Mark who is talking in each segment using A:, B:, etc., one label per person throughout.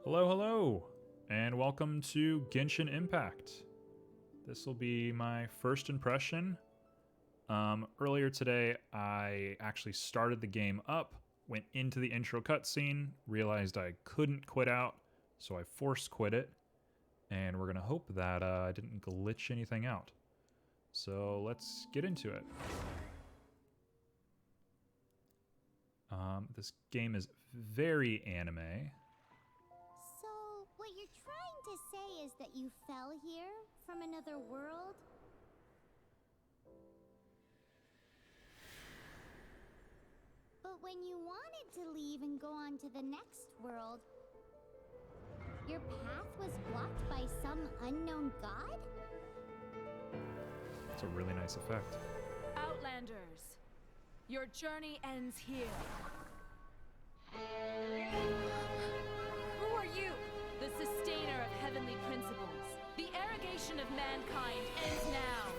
A: Hello, hello, and welcome to Genshin Impact. This will be my first impression. Earlier today, I actually started the game up, went into the intro cutscene, realized I couldn't quit out, so I force quit it, and we're gonna hope that I didn't glitch anything out. So let's get into it. This game is very anime.
B: So, what you're trying to say is that you fell here from another world? But when you wanted to leave and go on to the next world, your path was blocked by some unknown god?
A: It's a really nice effect.
C: Outlanders, your journey ends here. Who are you? The sustainer of heavenly principles. The arrogation of mankind ends now.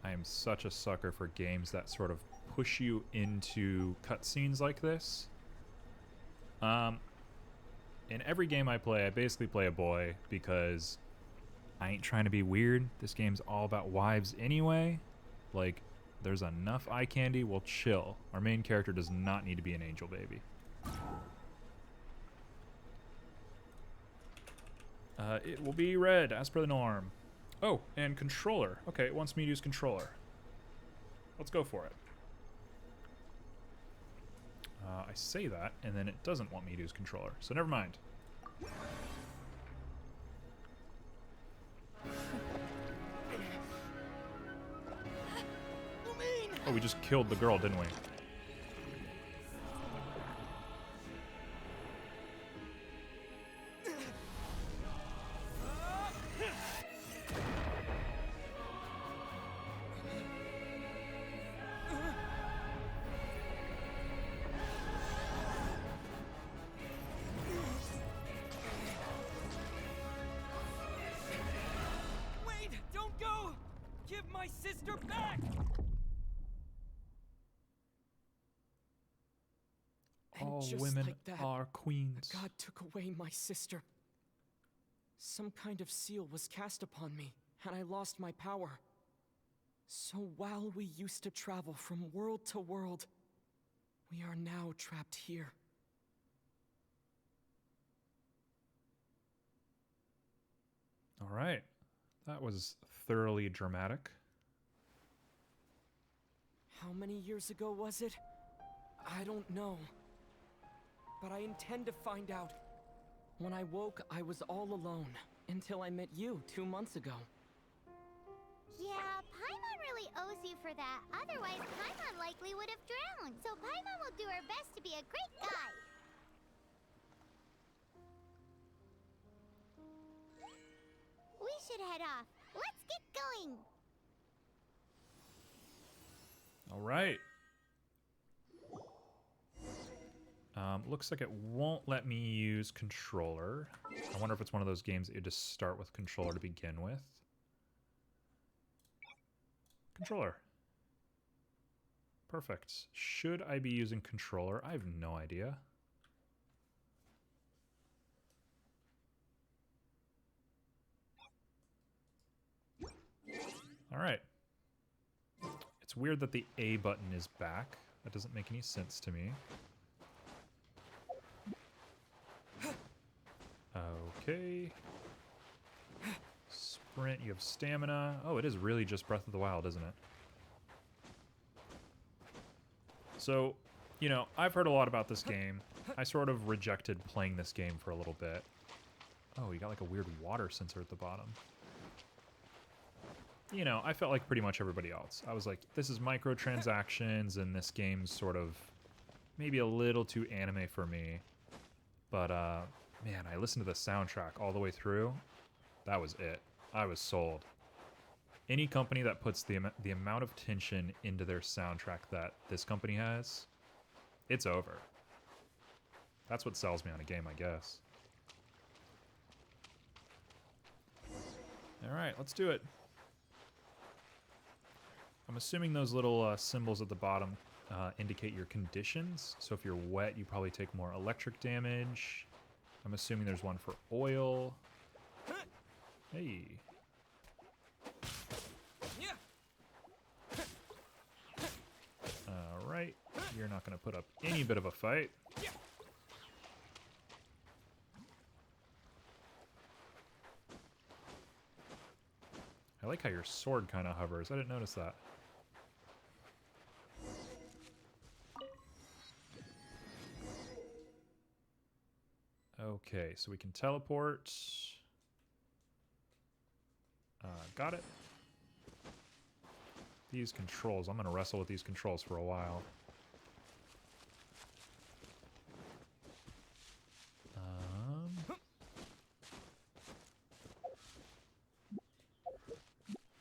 A: I am such a sucker for games that sort of push you into cutscenes like this. In every game I play, I basically play a boy because I ain't trying to be weird. This game's all about wives anyway. Like, there's enough eye candy, we'll chill. Our main character does not need to be an angel baby. It will be red, as per the norm. Oh, and controller. Okay, it wants me to use controller. Let's go for it. I say that, and then it doesn't want me to use controller, so never mind. Oh, we just killed the girl, didn't we?
D: Wait! Don't go! Give my sister back!
A: All
D: just
A: women
D: like that,
A: are queens.
D: God took away my sister. Some kind of seal was cast upon me, and I lost my power. So while we used to travel from world to world, we are now trapped here.
A: All right. That was thoroughly dramatic.
D: How many years ago was it? I don't know. But I intend to find out. When I woke, I was all alone, until I met you 2 months ago.
B: Yeah, Paimon really owes you for that. Otherwise, Paimon likely would have drowned. So Paimon will do her best to be a great guide. We should head off. Let's get going.
A: All right. Looks like it won't let me use controller. I wonder if it's one of those games that you just start with controller to begin with. Controller. Perfect. Should I be using controller? I have no idea. All right. It's weird that the A button is back. That doesn't make any sense to me. Okay. Sprint, you have stamina. Oh, it is really just Breath of the Wild, isn't it? So, you know, I've heard a lot about this game. I sort of rejected playing this game for a little bit. Oh, you got like a weird water sensor at the bottom. You know, I felt like pretty much everybody else. I was like, this is microtransactions, and this game's sort of maybe a little too anime for me. But, man, I listened to the soundtrack all the way through. That was it. I was sold. Any company that puts the amount of tension into their soundtrack that this company has, it's over. That's what sells me on a game, I guess. Alright, let's do it. I'm assuming those little symbols at the bottom indicate your conditions. So if you're wet, you probably take more electric damage. I'm assuming there's one for oil. Hey. Alright, you're not going to put up any bit of a fight. I like how your sword kind of hovers. I didn't notice that. Okay, so we can teleport. Got it. These controls. I'm going to wrestle with these controls for a while.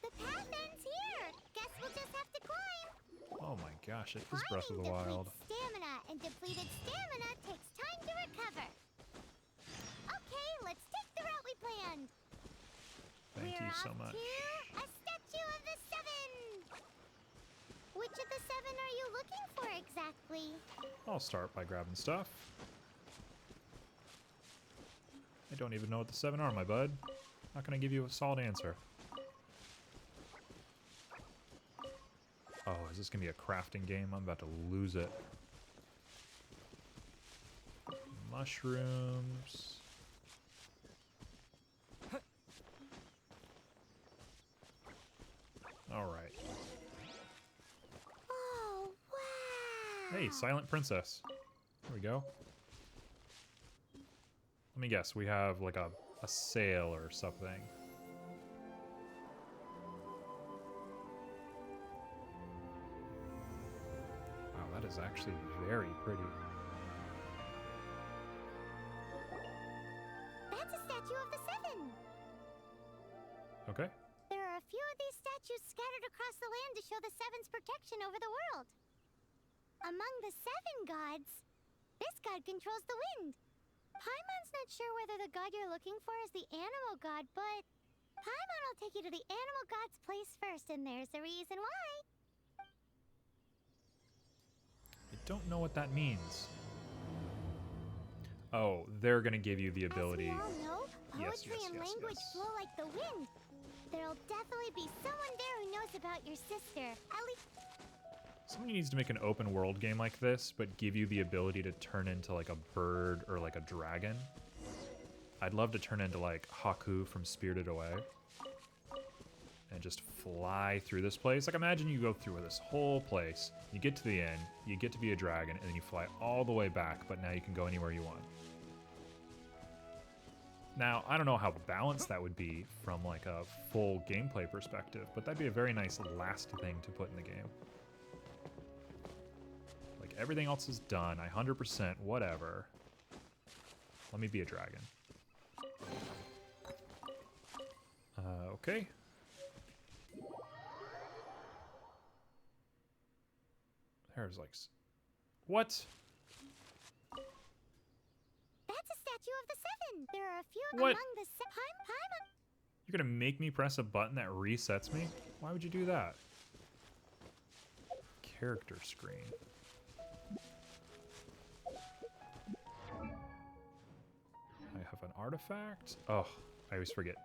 B: The path ends here. Guess we'll just have to climb.
A: Oh my gosh, it is Breath of the Wild.
B: Stamina, and depleted stamina takes time to recover. Okay, let's take the route we planned.
A: Thank you so much.
B: To a statue of the seven. Which of the seven are you looking for exactly?
A: I'll start by grabbing stuff. I don't even know what the seven are, my bud. Not gonna give you a solid answer. Oh, is this gonna be a crafting game? I'm about to lose it. Mushrooms. Alright.
B: Oh, wow.
A: Hey, Silent Princess. There we go. Let me guess, we have like a sail or something. Wow, that is actually very pretty.
B: That's a statue of the seven.
A: Okay.
B: There are a few of these statues scattered across the land to show the seven's protection over the world. Among the seven gods, this god controls the wind. Paimon's not sure whether the god you're looking for is the animal god, but Paimon will take you to the animal god's place first, and there's the reason why.
A: I don't know what that means. Oh, they're gonna give you the ability.
B: As we all know,
A: Yes,
B: poetry
A: yes,
B: and
A: yes,
B: language
A: yes.
B: flow like the wind. There'll definitely be someone there who knows about your sister. At least
A: Somebody needs to make an open world game like this, but give you the ability to turn into like a bird or like a dragon. I'd love to turn into like Haku from Spirited Away and just fly through this place. Like imagine you go through this whole place, you get to the end, you get to be a dragon, and then you fly all the way back, but now you can go anywhere you want. Now, I don't know how balanced that would be from like a full gameplay perspective, but that'd be a very nice last thing to put in the game. Like everything else is done, I 100% whatever. Let me be a dragon. Okay. There's like... What?
B: that's a statue of the seven. There are a few
A: What?
B: among the Paimon.
A: You're gonna make me press a button that resets me? Why would you do that? Character screen. I have an artifact. Oh, I always forget.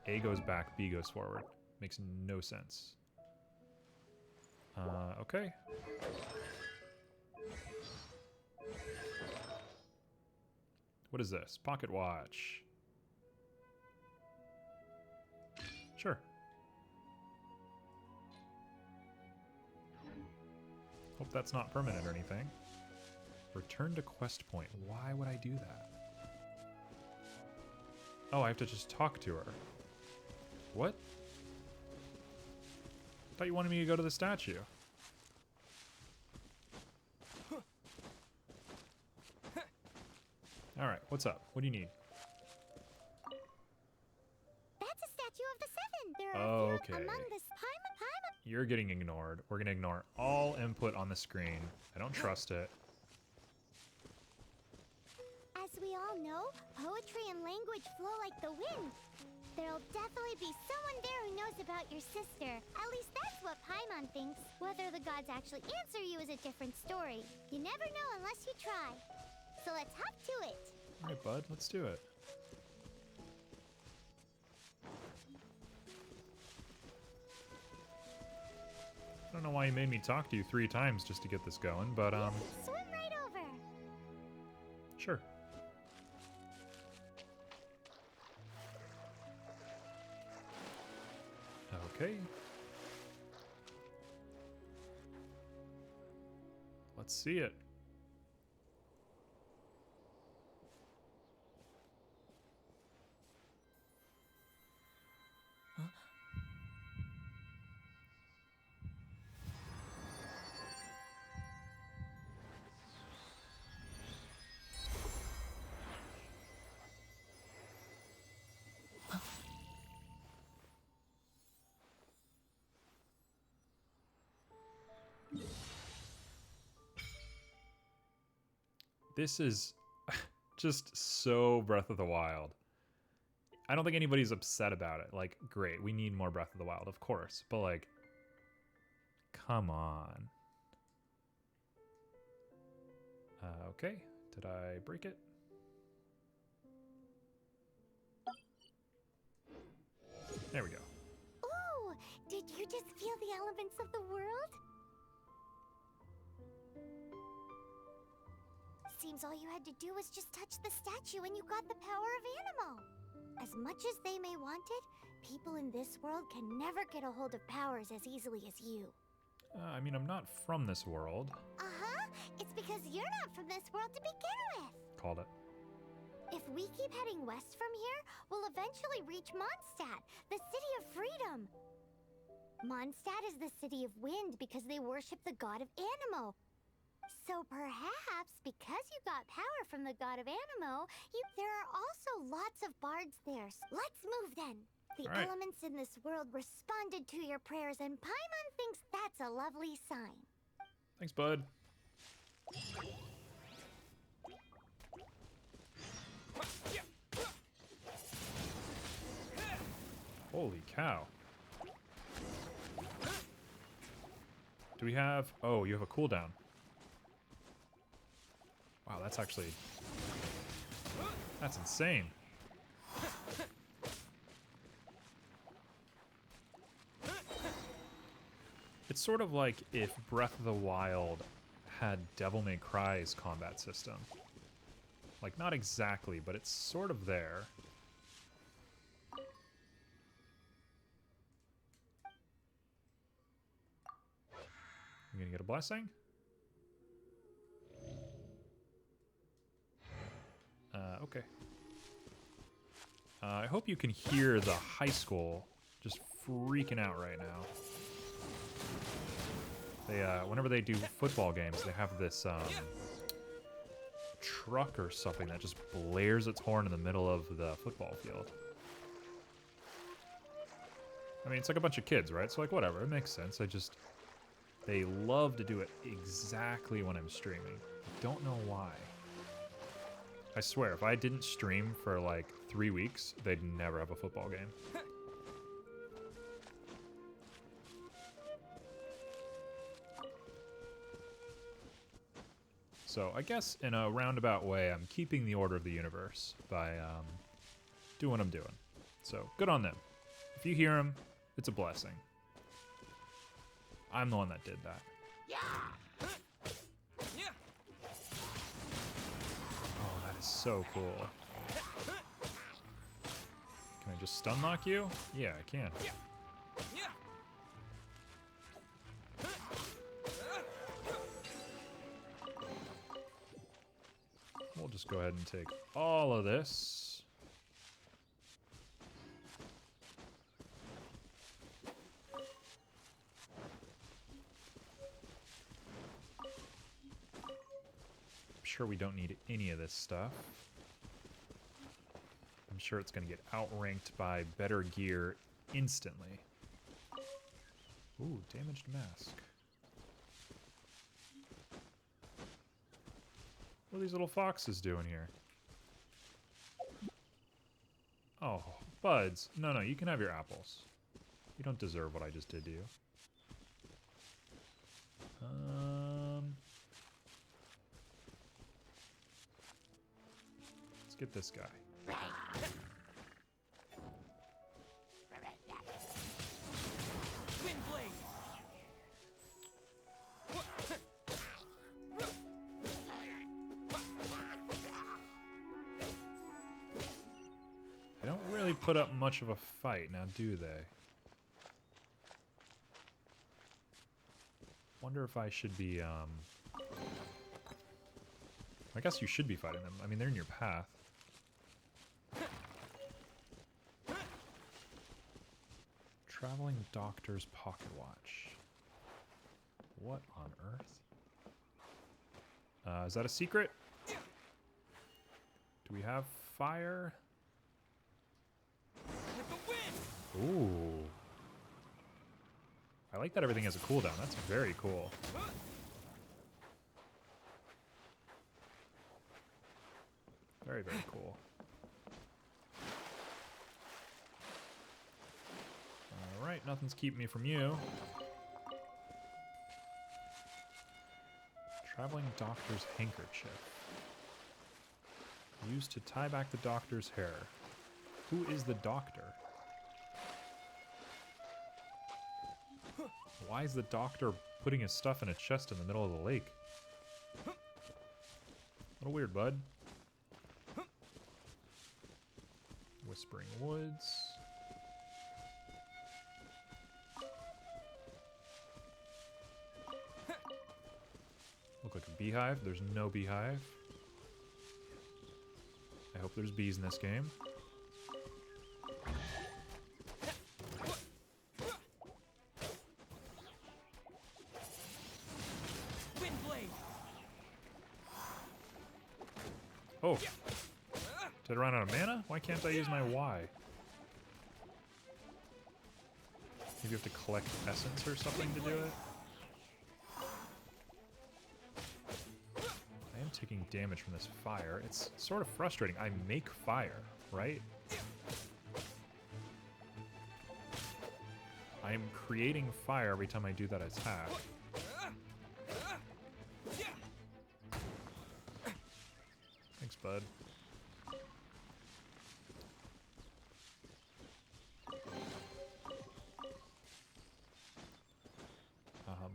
A: A goes back, B goes forward. Makes no sense. Okay. What is this? Pocket watch. Sure. Hope that's not permanent or anything. Return to quest point. Why would I do that? Oh, I have to just talk to her. What? I thought you wanted me to go to the statue. Alright, what's up? What do you need?
B: That's a statue of the seven. There are a few
A: Okay.
B: among the
A: You're getting ignored. We're going to ignore all input on the screen. I don't trust it.
B: As we all know, poetry and language flow like the wind. There'll definitely be someone there who knows about your sister. At least that's what Paimon thinks. Whether the gods actually answer you is a different story. You never know unless you try. So let's hop to it.
A: All right, bud, let's do it. I don't know why you made me talk to you 3 times just to get this going, but
B: Swim right over.
A: sure. Okay. Let's see it. This is just so Breath of the Wild. I don't think anybody's upset about it. Like, great, we need more Breath of the Wild, of course. But, like, come on. Okay, did I break it? There we go.
B: Ooh, did you just feel the elements of the world? Seems all you had to do was just touch the statue and you got the power of Animo. As much as they may want it, people in this world can never get a hold of powers as easily as you.
A: I mean, I'm not from this world.
B: Uh-huh. It's because you're not from this world to begin with.
A: Called it.
B: If we keep heading west from here, we'll eventually reach Mondstadt, the city of freedom. Mondstadt is the city of wind because they worship the god of Animo. So perhaps, because you got power from the god of Animo, there are also lots of bards there. Let's move then. The
A: All right.
B: elements in this world responded to your prayers, and Paimon thinks that's a lovely sign.
A: Thanks, bud. Holy cow. Do we have... Oh, you have a cooldown. Wow, that's actually... That's insane. It's sort of like if Breath of the Wild had Devil May Cry's combat system. Like, not exactly, but it's sort of there. I'm gonna get a blessing. Okay. I hope you can hear the high school just freaking out right now. They, whenever they do football games, they have this, truck or something that just blares its horn in the middle of the football field. I mean, it's like a bunch of kids, right? So, like, whatever, it makes sense. They love to do it exactly when I'm streaming. I don't know why. I swear, if I didn't stream for like 3 weeks, they'd never have a football game. So I guess in a roundabout way, I'm keeping the order of the universe by doing what I'm doing. So good on them. If you hear them, it's a blessing. I'm the one that did that. Oh, that is so cool. Can I just stun lock you? Yeah, I can. We'll just go ahead and take all of this. I'm sure we don't need any of this stuff. I'm sure it's going to get outranked by better gear instantly. Ooh, damaged mask. What are these little foxes doing here? Oh, buds. No, no, you can have your apples. You don't deserve what I just did to you. Let's get this guy. They don't really put up much of a fight, now do they? Wonder if I should be, I guess you should be fighting them. I mean, they're in your path. Traveling Doctor's Pocket Watch. What on earth? Is that a secret? Do we have fire? Ooh. I like that everything has a cooldown. That's very cool. Very, very cool. Alright, nothing's keeping me from you. Traveling Doctor's Handkerchief. Used to tie back the Doctor's hair. Who is the Doctor? Why is the Doctor putting his stuff in a chest in the middle of the lake? A little weird, bud. Whispering Woods. Look like a beehive. There's no beehive. I hope there's bees in this game. Oh. Did I run out of mana? Why can't I use my Y? Maybe you have to collect essence or something to do it? I am taking damage from this fire. It's sort of frustrating. I make fire, right? I am creating fire every time I do that attack. Thanks, bud.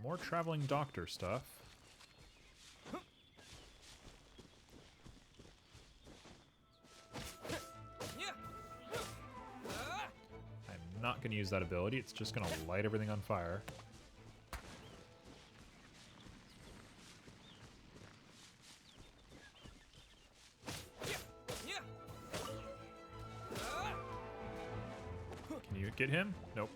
A: More traveling doctor stuff. I'm not going to use that ability. It's just going to light everything on fire. Can you get him? Nope.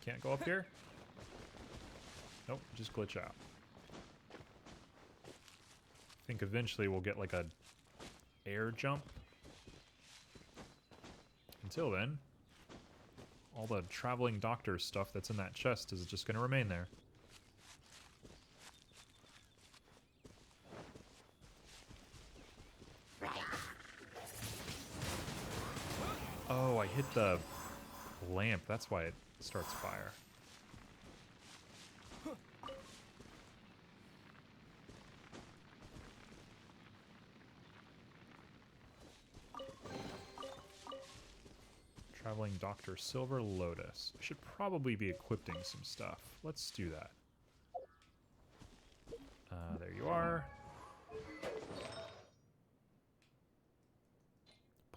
A: Can't go up here? Nope, just glitch out. I think eventually we'll get like a air jump. Until then, all the traveling doctor stuff that's in that chest is just going to remain there. Oh, I hit the lamp. That's why it starts fire. Traveling Dr. Silver Lotus. I should probably be equipping some stuff. Let's do that. There you are.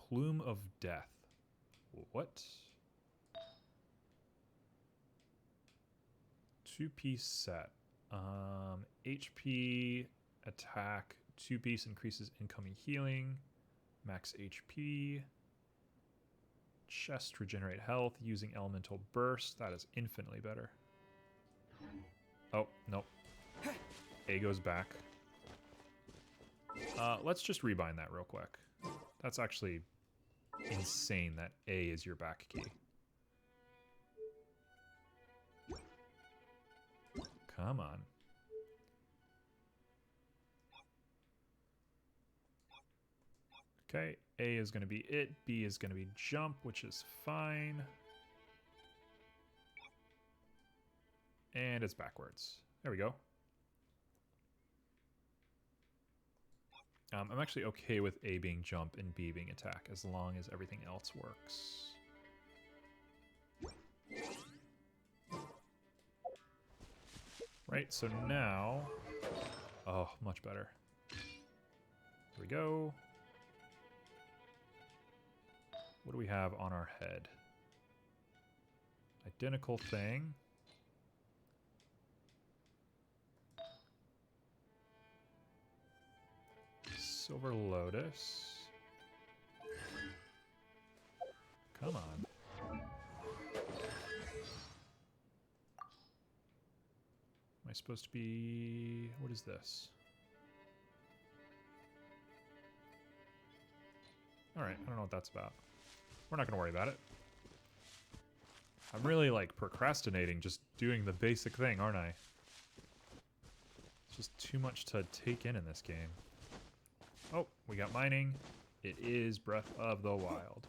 A: Plume of Death. What? Two-piece set. HP, attack, two-piece increases incoming healing, max HP, chest regenerate health using elemental burst. That is infinitely better. Oh, nope. A goes back. Let's just rebind that real quick. That's actually insane that A is your back key. Come on. Okay, A is going to be it. B is going to be jump, which is fine. And it's backwards. There we go. I'm actually okay with A being jump and B being attack, as long as everything else works. Right, so now... Oh, much better. Here we go. What do we have on our head? Identical thing. Silver Lotus. Come on. Am I supposed to be... What is this? Alright, I don't know what that's about. We're not going to worry about it. I'm really, like, procrastinating just doing the basic thing, aren't I? It's just too much to take in this game. Oh, we got mining. It is Breath of the Wild.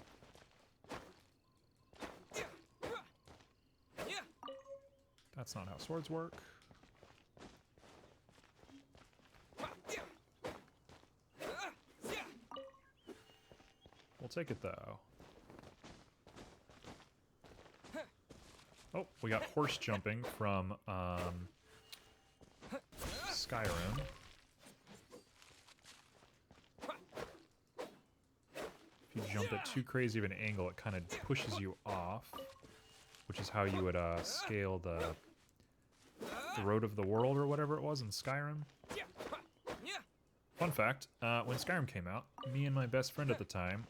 A: That's not how swords work. We'll take it, though. Oh, we got horse jumping from Skyrim. If you jump at too crazy of an angle, it kind of pushes you off, which is how you would scale the Road of the World or whatever it was in Skyrim. Fun fact, when Skyrim came out, me and my best friend at the time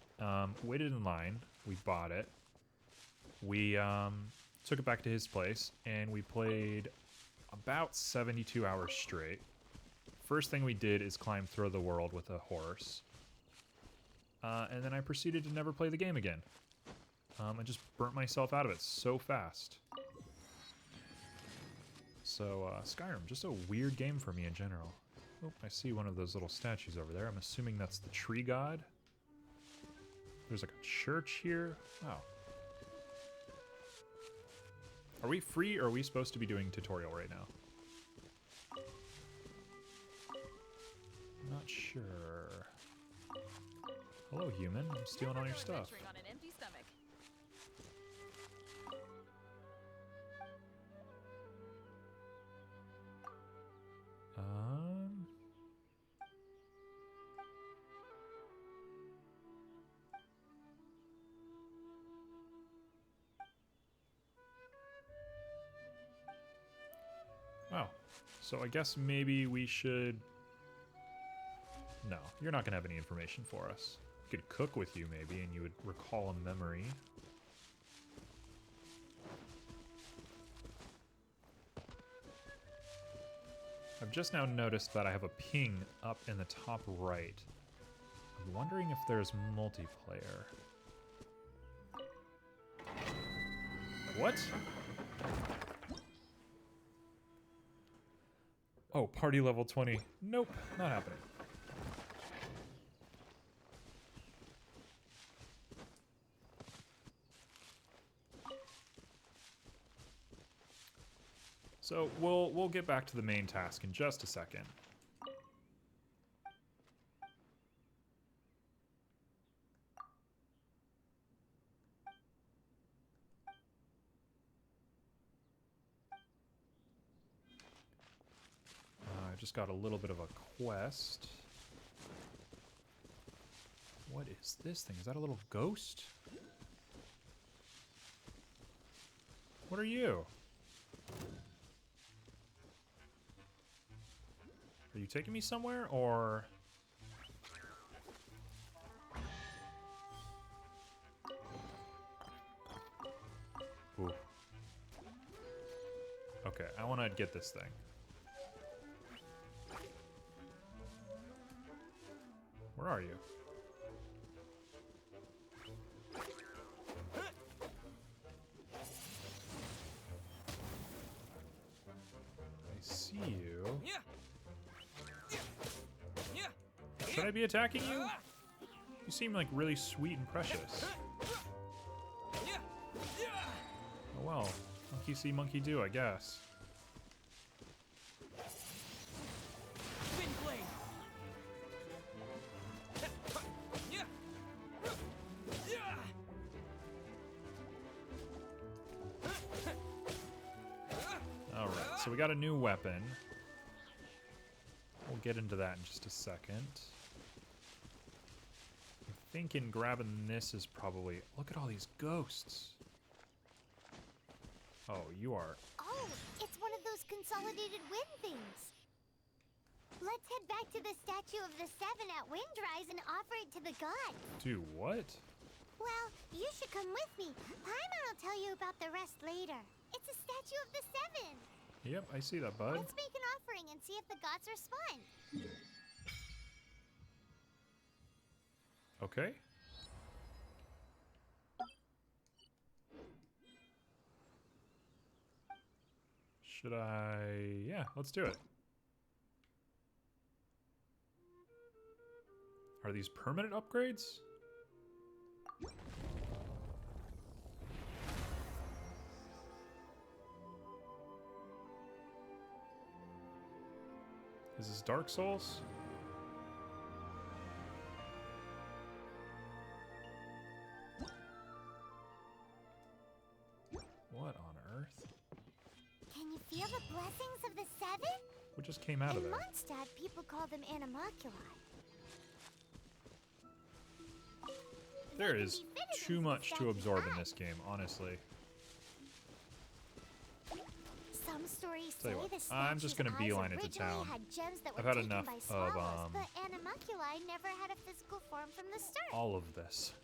A: waited in line. We bought it. We took it back to his place, and we played about 72 hours straight. First thing we did is climb through the world with a horse. And then I proceeded to never play the game again. I just burnt myself out of it so fast. So, Skyrim, just a weird game for me in general. Oh, I see one of those little statues over there. I'm assuming that's the tree god. There's like a church here. Oh. Are we free, or are we supposed to be doing tutorial right now? Not sure. Hello, human. I'm stealing all your stuff.
C: On an empty stomach.
A: Oh, so I guess maybe we should... No, you're not going to have any information for us. We could cook with you maybe, and you would recall a memory. I've just now noticed that I have a ping up in the top right. I'm wondering if there's multiplayer. What? Oh, party level 20. Nope, not happening. So we'll get back to the main task in just a second. I just got a little bit of a quest. What is this thing? Is that a little ghost? What are you? Are you taking me somewhere, or... Ooh. Okay, I want to get this thing. Where are you? I see you. Should I be attacking you? You seem like really sweet and precious. Oh well. Monkey see, monkey do, I guess. Alright, so we got a new weapon. We'll get into that in just a second. I'm thinking grabbing this is probably... Look at all these ghosts. Oh, you are...
B: Oh, it's one of those consolidated wind things. Let's head back to the statue of the Seven at Windrise and offer it to the gods.
A: Do what?
B: Well, you should come with me. Paimon will tell you about the rest later. It's a statue of the Seven.
A: Yep, I see that, bud.
B: Let's make an offering and see if the gods respond.
A: Okay. Should I... Yeah, let's do it. Are these permanent upgrades? Is this Dark Souls? What on earth?
B: Can you feel the blessings of the Seven?
A: What just came out of
B: In
A: there?
B: Mondstadt, people call them animalculi.
A: There is too much to absorb in this game, honestly.
B: Some stories
A: Tell
B: say
A: you what,
B: the
A: I'm just
B: statue's
A: gonna
B: eyes
A: beeline it to
B: originally
A: town.
B: had gems that
A: I've
B: were
A: had
B: taken
A: enough
B: by
A: of,
B: swallows, but animalculi never had a physical form from the start.
A: All of this.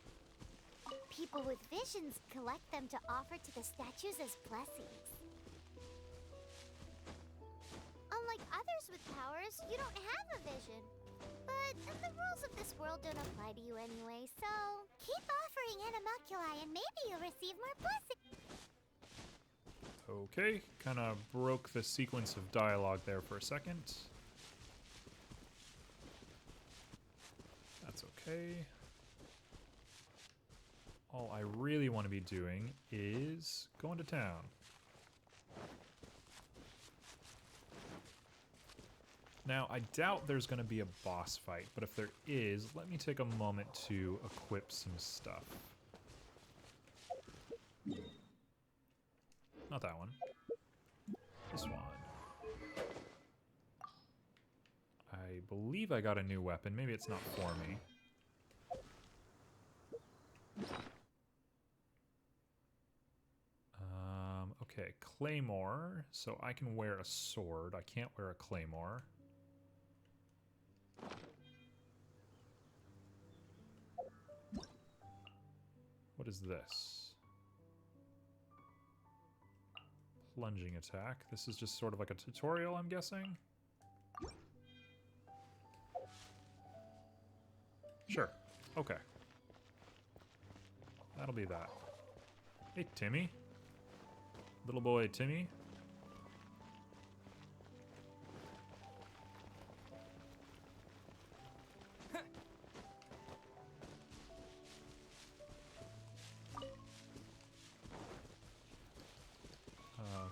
B: People with visions collect them to offer to the statues as blessings. Unlike others with powers, you don't have a vision. But the rules of this world don't apply to you anyway, so keep offering animalculi and maybe you'll receive more blessings.
A: Okay, kind of broke the sequence of dialogue there for a second. That's okay. All I really want to be doing is going to town. Now, I doubt there's going to be a boss fight, but if there is, let me take a moment to equip some stuff. Not that one. This one. I believe I got a new weapon. Maybe it's not for me. Okay, Claymore. So I can wear a sword. I can't wear a Claymore. What is this? Plunging attack. This is just sort of like a tutorial, I'm guessing? Sure. Okay. That'll be that. Hey, Timmy. Little boy Timmy.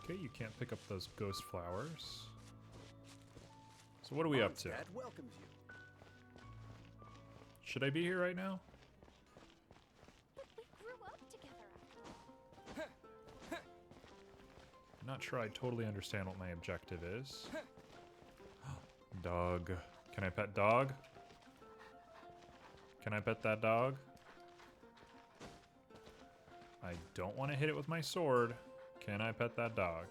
A: Okay, you can't pick up those ghost flowers. So what are we up to?
E: Dad welcomes you.
A: Should I be here right now?
C: But we grew up together after all.
A: Not sure I totally understand what my objective is. Dog. Can I pet dog? Can I pet that dog? I don't want to hit it with my sword. Can I pet that dog?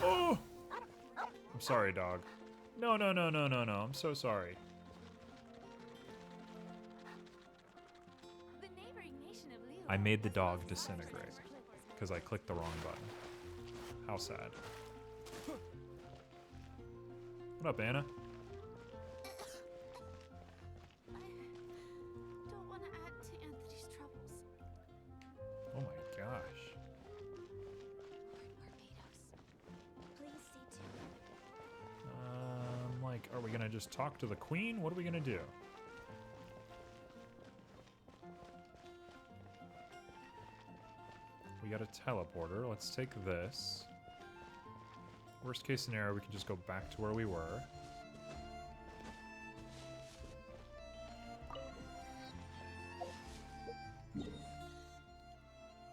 A: Oh! I'm sorry, dog. No, no, no, no, no, no. I'm so sorry.
C: The neighboring nation of Liyue
A: I made the
C: has
A: dog
C: lost
A: disintegrate
C: large numbers of
A: because I clicked the wrong button. How sad. What up, Anna? Are we gonna just talk to the queen? What are we gonna do? We got a teleporter. Let's take this. Worst case scenario, we can just go back to where we were. What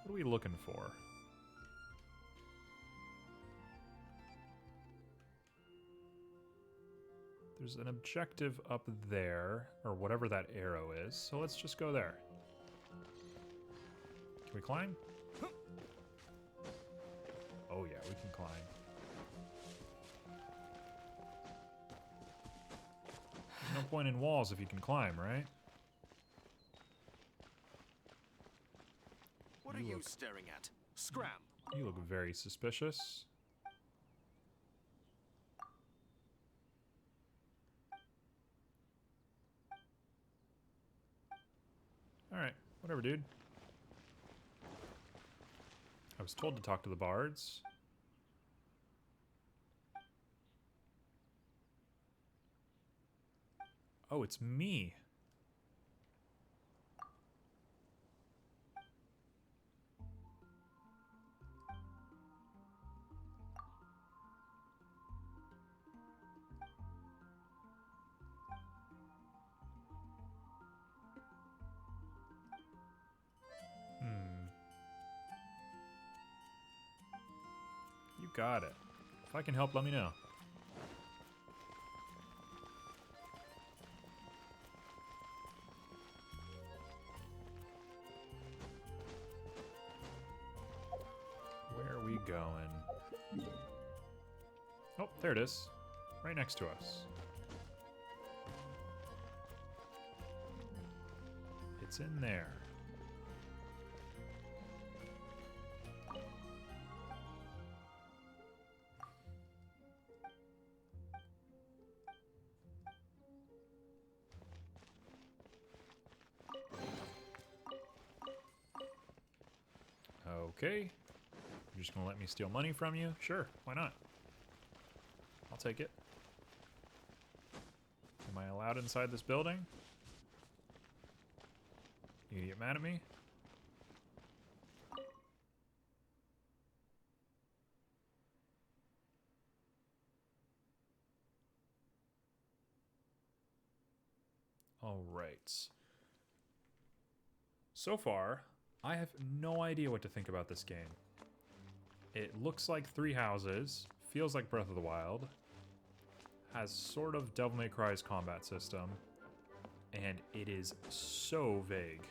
A: are we looking for? There's an objective up there, or whatever that arrow is, so let's just go there. Can we climb? Oh yeah, we can climb. There's no point in walls if you can climb, right?
E: What are you staring at? Scram!
A: You look very suspicious. Alright, whatever, dude. I was told to talk to the bards. Oh, it's me. You got it. If I can help, let me know. Where are we going? Oh, there it is. Right next to us. It's in there. Okay. You're just gonna let me steal money from you? Sure, why not? I'll take it. Am I allowed inside this building? You get mad at me? Alright. So far, I have no idea what to think about this game. It looks like Three Houses, feels like Breath of the Wild, has sort of Devil May Cry's combat system, and it is so vague.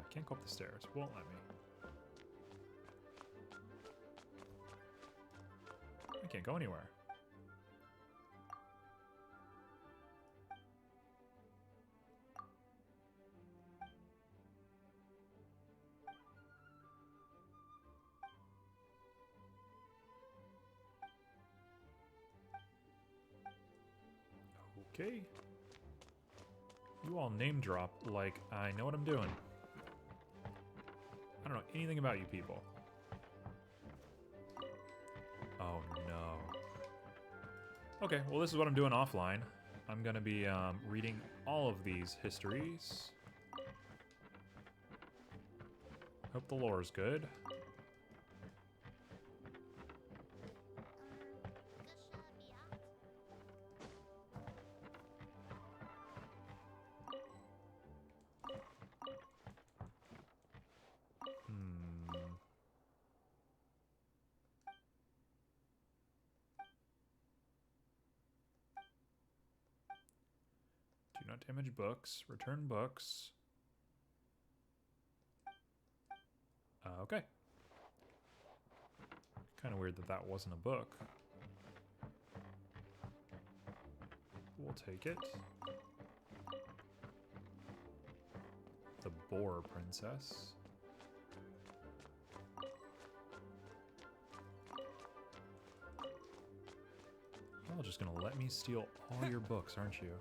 A: Can't go up the stairs, won't let me. I can't go anywhere. Okay. You all name drop like I know what I'm doing. I don't know anything about you people. Oh no. Okay, well this is what I'm doing offline. I'm gonna be reading all of these histories. Hope the lore is good. Do not damage books. Return books. Okay. Kind of weird that that wasn't a book. We'll take it. The Boar Princess. You're all just gonna let me steal all your books, aren't you?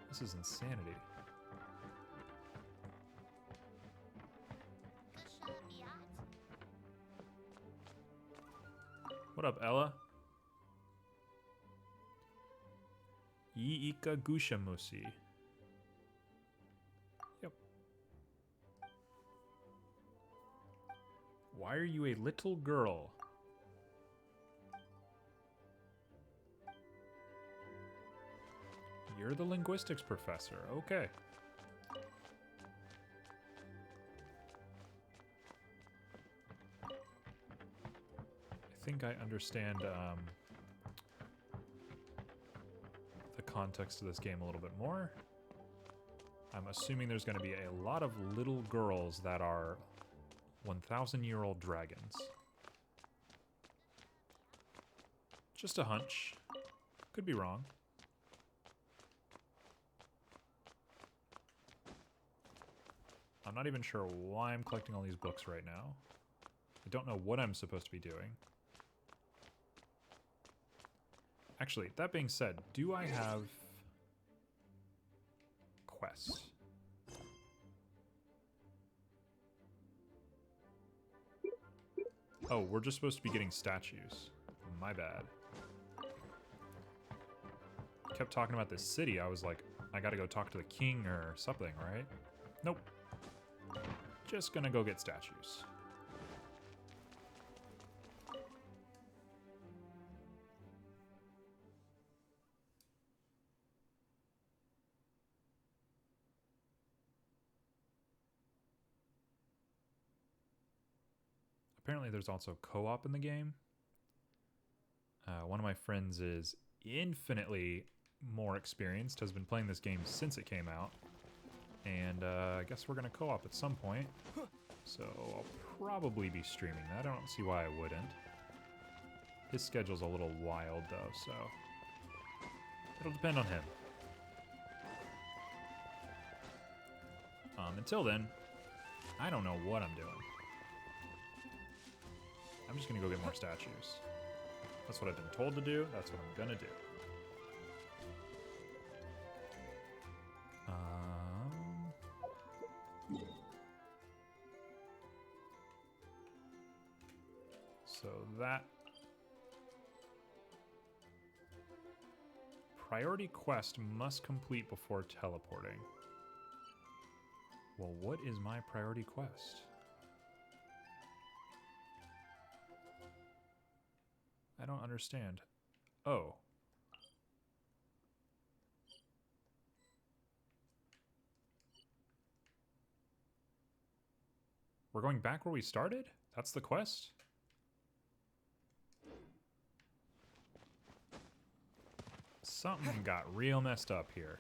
A: This is insanity. What up, Ella? Iika Gushamusi. Yep. Why are you a little girl? You're the linguistics professor. Okay. I think I understand the context of this game a little bit more. I'm assuming there's going to be a lot of little girls that are 1,000-year-old dragons. Just a hunch. Could be wrong. I'm not even sure why I'm collecting all these books right now. I don't know what I'm supposed to be doing. Actually, that being said, do I have quests? Oh, we're just supposed to be getting statues. My bad. Kept talking about this city. I was like, I gotta go talk to the king or something, right? Nope. Just gonna go get statues. Apparently there's also co-op in the game. One of my friends is infinitely more experienced, has been playing this game since it came out. And I guess we're going to co-op at some point. So I'll probably be streaming that. I don't see why I wouldn't. His schedule's a little wild though, so it'll depend on him. Until then, I don't know what I'm doing. I'm just gonna go get more statues. That's what I've been told to do. That's what I'm gonna do. So that priority quest must complete before teleporting. Well, what is my priority quest? I don't understand. Oh. We're going back where we started? That's the quest? Something got real messed up here.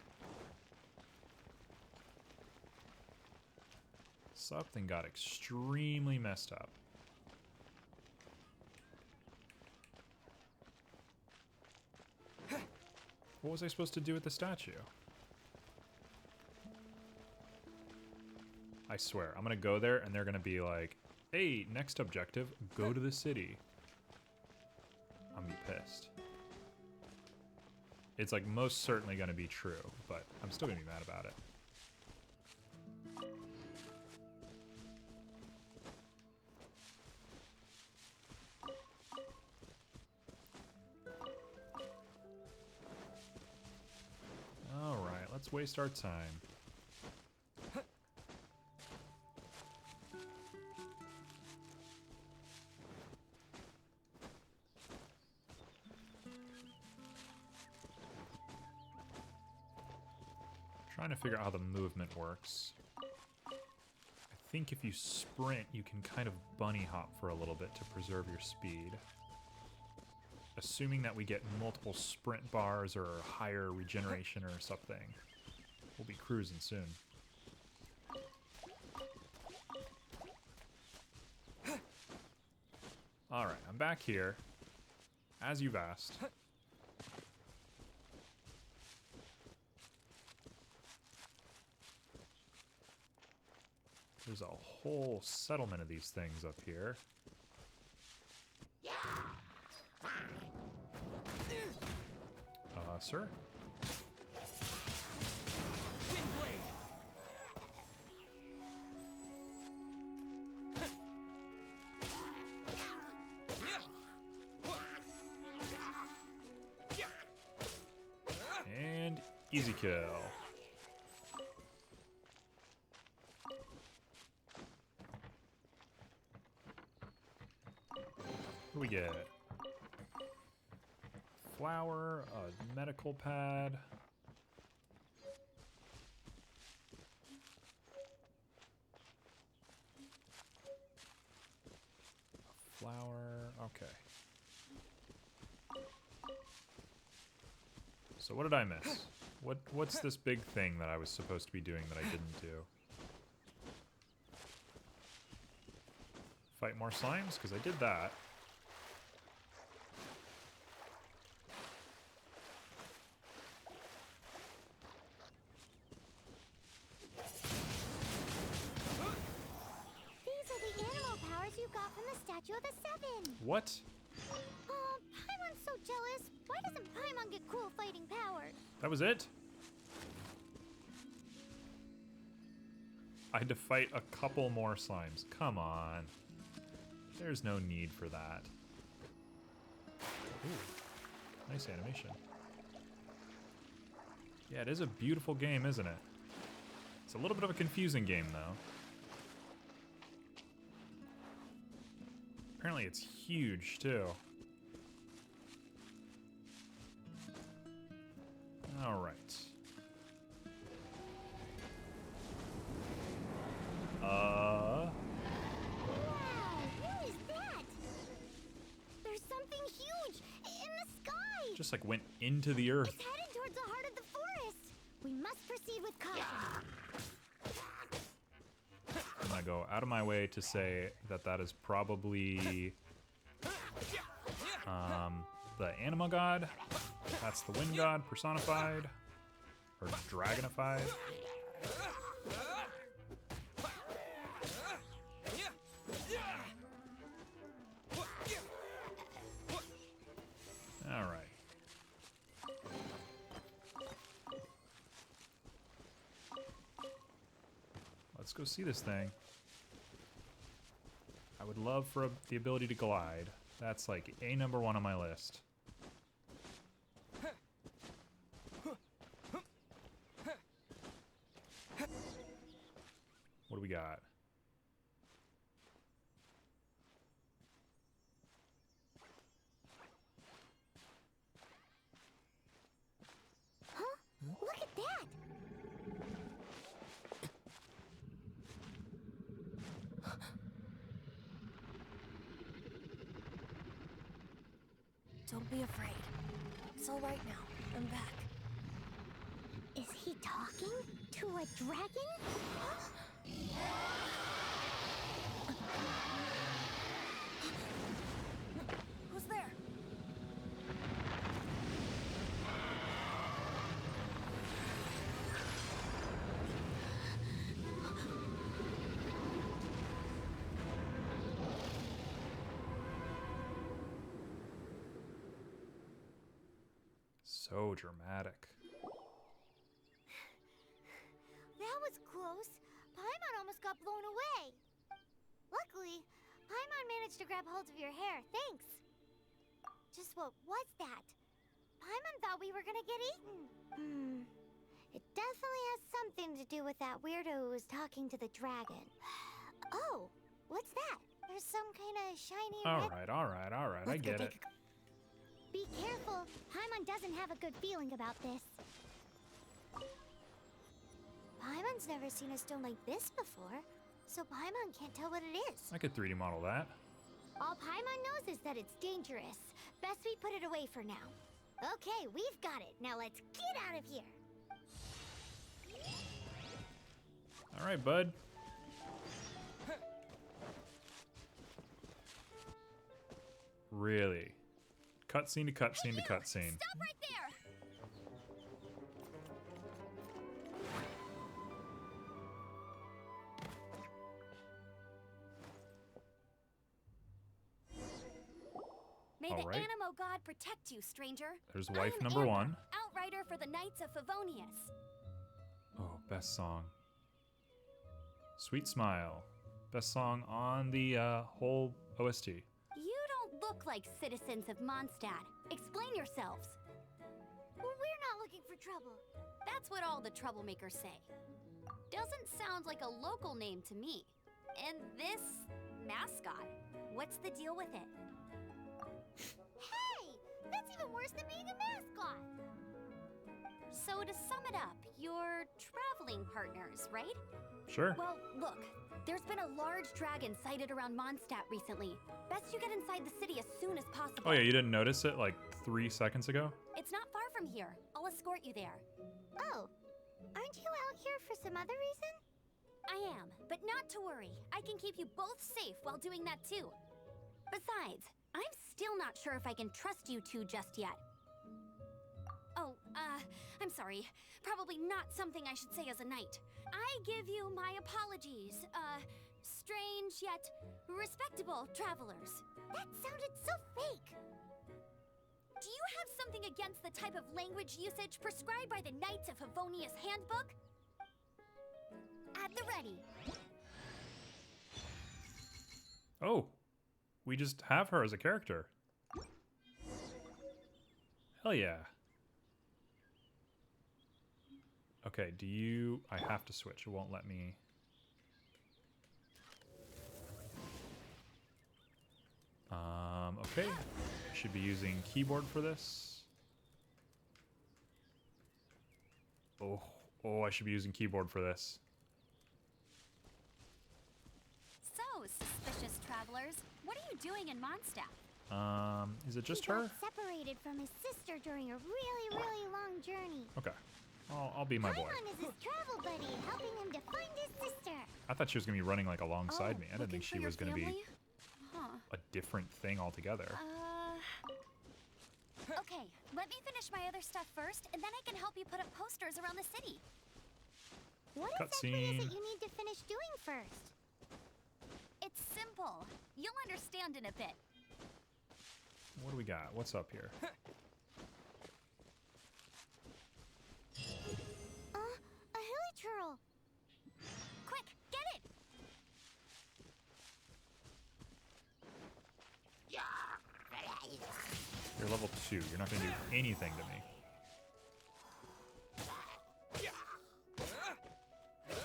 A: Something got extremely messed up. What was I supposed to do with the statue? I swear, I'm gonna go there and they're gonna be like, hey, next objective, go to the city. I'm gonna be pissed. It's like most certainly gonna be true, but I'm still gonna be mad about it. Alright, let's waste our time. Trying to figure out how the movement works. I think if you sprint, you can kind of bunny hop for a little bit to preserve your speed. Assuming that we get multiple sprint bars or higher regeneration or something. We'll be cruising soon. Alright, I'm back here. As you've asked. There's a whole settlement of these things up here. Sir? And Easy kill. What do we get? Flower, a medical pad. Flower, okay. So what did I miss? What's this big thing that I was supposed to be doing that I didn't do? Fight more slimes? Because I did that.
B: These are the animal powers you got from the Statue of the Seven.
A: What?
B: Oh, Paimon's so jealous. Why doesn't Paimon get cool fighting powers?
A: That was it? I had to fight a couple more slimes. Come on. There's no need for that. Ooh, nice animation. Yeah, it is a beautiful game, isn't it? It's a little bit of a confusing game, though. Apparently it's huge, too. All right.
B: Wow, what is that? There's something huge in the sky.
A: Just like went into the earth.
B: It's headed towards the heart of the forest. We must proceed with caution.
A: I'm gonna go out of my way to say that that is probably the anima god. That's the wind god personified or dragonified. All right. Let's go see this thing. I would love for the ability to glide. That's like #1 on my list. What do we got?
B: Huh? Look at that.
C: Don't be afraid. It's all right now. I'm back.
B: Is he talking to a dragon?
C: Who's there?
A: So dramatic.
B: That was close. Paimon almost got blown away. Luckily, Paimon managed to grab hold of your hair. Thanks. Just what was that? Paimon thought we were gonna get eaten. It definitely has something to do with that weirdo who was talking to the dragon. Oh, what's that? There's some kind of shiny
A: All
B: red...
A: right. I
B: Let's go
A: get it.
B: take Be careful. Paimon doesn't have a good feeling about this. Paimon's never seen a stone like this before, so Paimon can't tell what it is.
A: I could 3D model that.
B: All Paimon knows is that it's dangerous. Best we put it away for now. Okay, we've got it. Now let's get out of here.
A: All right, bud. Really? Cutscene to cutscene to cutscene.
C: Stop right there! May the
A: All right.
C: Animo God protect you, stranger.
A: There's
C: I
A: wife
C: am
A: number
C: Amber,
A: 1.
C: Outrider for the Knights of Favonius.
A: Oh, best song. Sweet Smile. Best song on the whole OST.
C: You don't look like citizens of Mondstadt. Explain yourselves.
B: We're not looking for for trouble.
F: That's what all the troublemakers say. Doesn't sound like a local name to me. And this mascot, what's the deal with it?
B: Hey! That's even worse than being a mascot!
F: So to sum it up, you're traveling partners, right?
A: Sure.
F: Well, look, there's been a large dragon sighted around Mondstadt recently. Best you get inside the city as soon as possible.
A: Oh yeah, you didn't notice it like 3 seconds ago?
F: It's not far from here. I'll escort you there.
B: Oh, aren't you out here for some other reason?
F: I am, but not to worry. I can keep you both safe while doing that too. Besides, I'm still not sure if I can trust you two just yet. Oh, I'm sorry. Probably not something I should say as a knight. I give you my apologies, strange yet respectable travelers.
B: That sounded so fake!
F: Do you have something against the type of language usage prescribed by the Knights of Favonius Handbook? At the ready.
A: Oh, we just have her as a character. Hell yeah. Okay, do you... I have to switch. It won't let me... Okay. Should be using keyboard for this. Oh, I should be using keyboard for this.
F: So, suspicious travelers, what are you doing in Mondstadt?
A: Is it just
B: He
A: her?
B: got separated from his sister during a really, really long journey.
A: Okay. I'll be my boy.
B: Paimon is his travel buddy, helping him to find his sister.
A: I thought she was going to be running like alongside me. I didn't think she was going to be
F: family? Huh.
A: a different thing altogether.
F: Okay, let me finish my other stuff first, and then I can help you put up posters around the city.
B: What exactly is
A: Cutscene.
B: it you need to finish doing first?
F: It's simple. You'll understand in a bit.
A: What do we got? What's up here?
B: A hilly churl.
F: Quick, get it!
A: You're level 2. You're not going to do anything to me.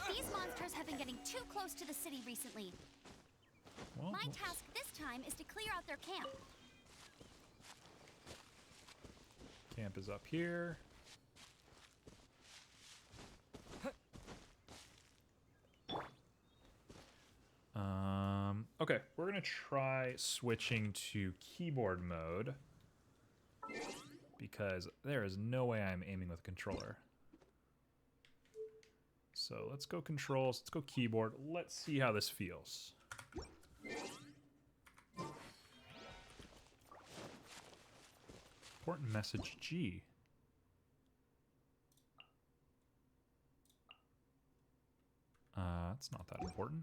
F: These monsters have been getting too close to the city recently.
A: Well,
F: My task this time is to clear out their camp.
A: camp is up here. Okay, we're gonna try switching to keyboard mode because there is no way I'm aiming with a controller. So let's go controls, let's go keyboard. Let's see how this feels. Important message G. It's not that important.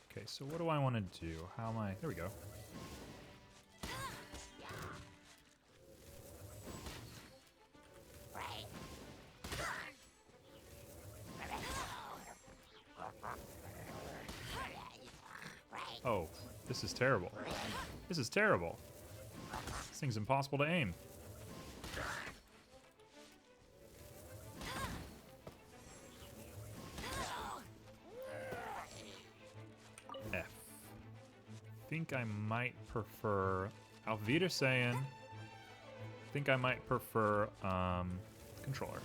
A: Okay, so what do I want to do? How am I... There we go. Oh, this is terrible. This is terrible. This thing's impossible to aim. F. Think I might prefer... Auf Wiedersehen. Think I might prefer controller.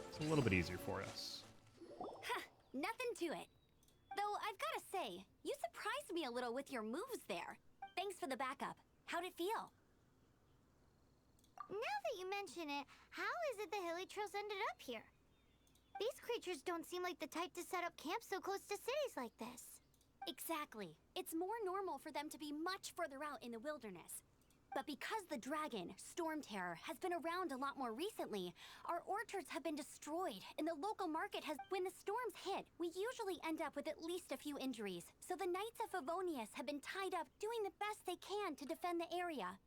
A: It's a little bit easier for us.
F: Huh, nothing to it. Though I've gotta say, you surprised me a little with your moves there. Thanks for the backup. How'd it feel?
B: Now that you mention it, how is it the hilly trails ended up here? These creatures don't seem like the type to set up camp so close to cities like this.
F: Exactly. It's more normal for them to be much further out in the wilderness. But because the dragon, Storm Terror, has been around a lot more recently, our orchards have been destroyed, and the local market has... When the storms hit, we usually end up with at least a few injuries, so the Knights of Favonius have been tied up doing the best they can to defend the area.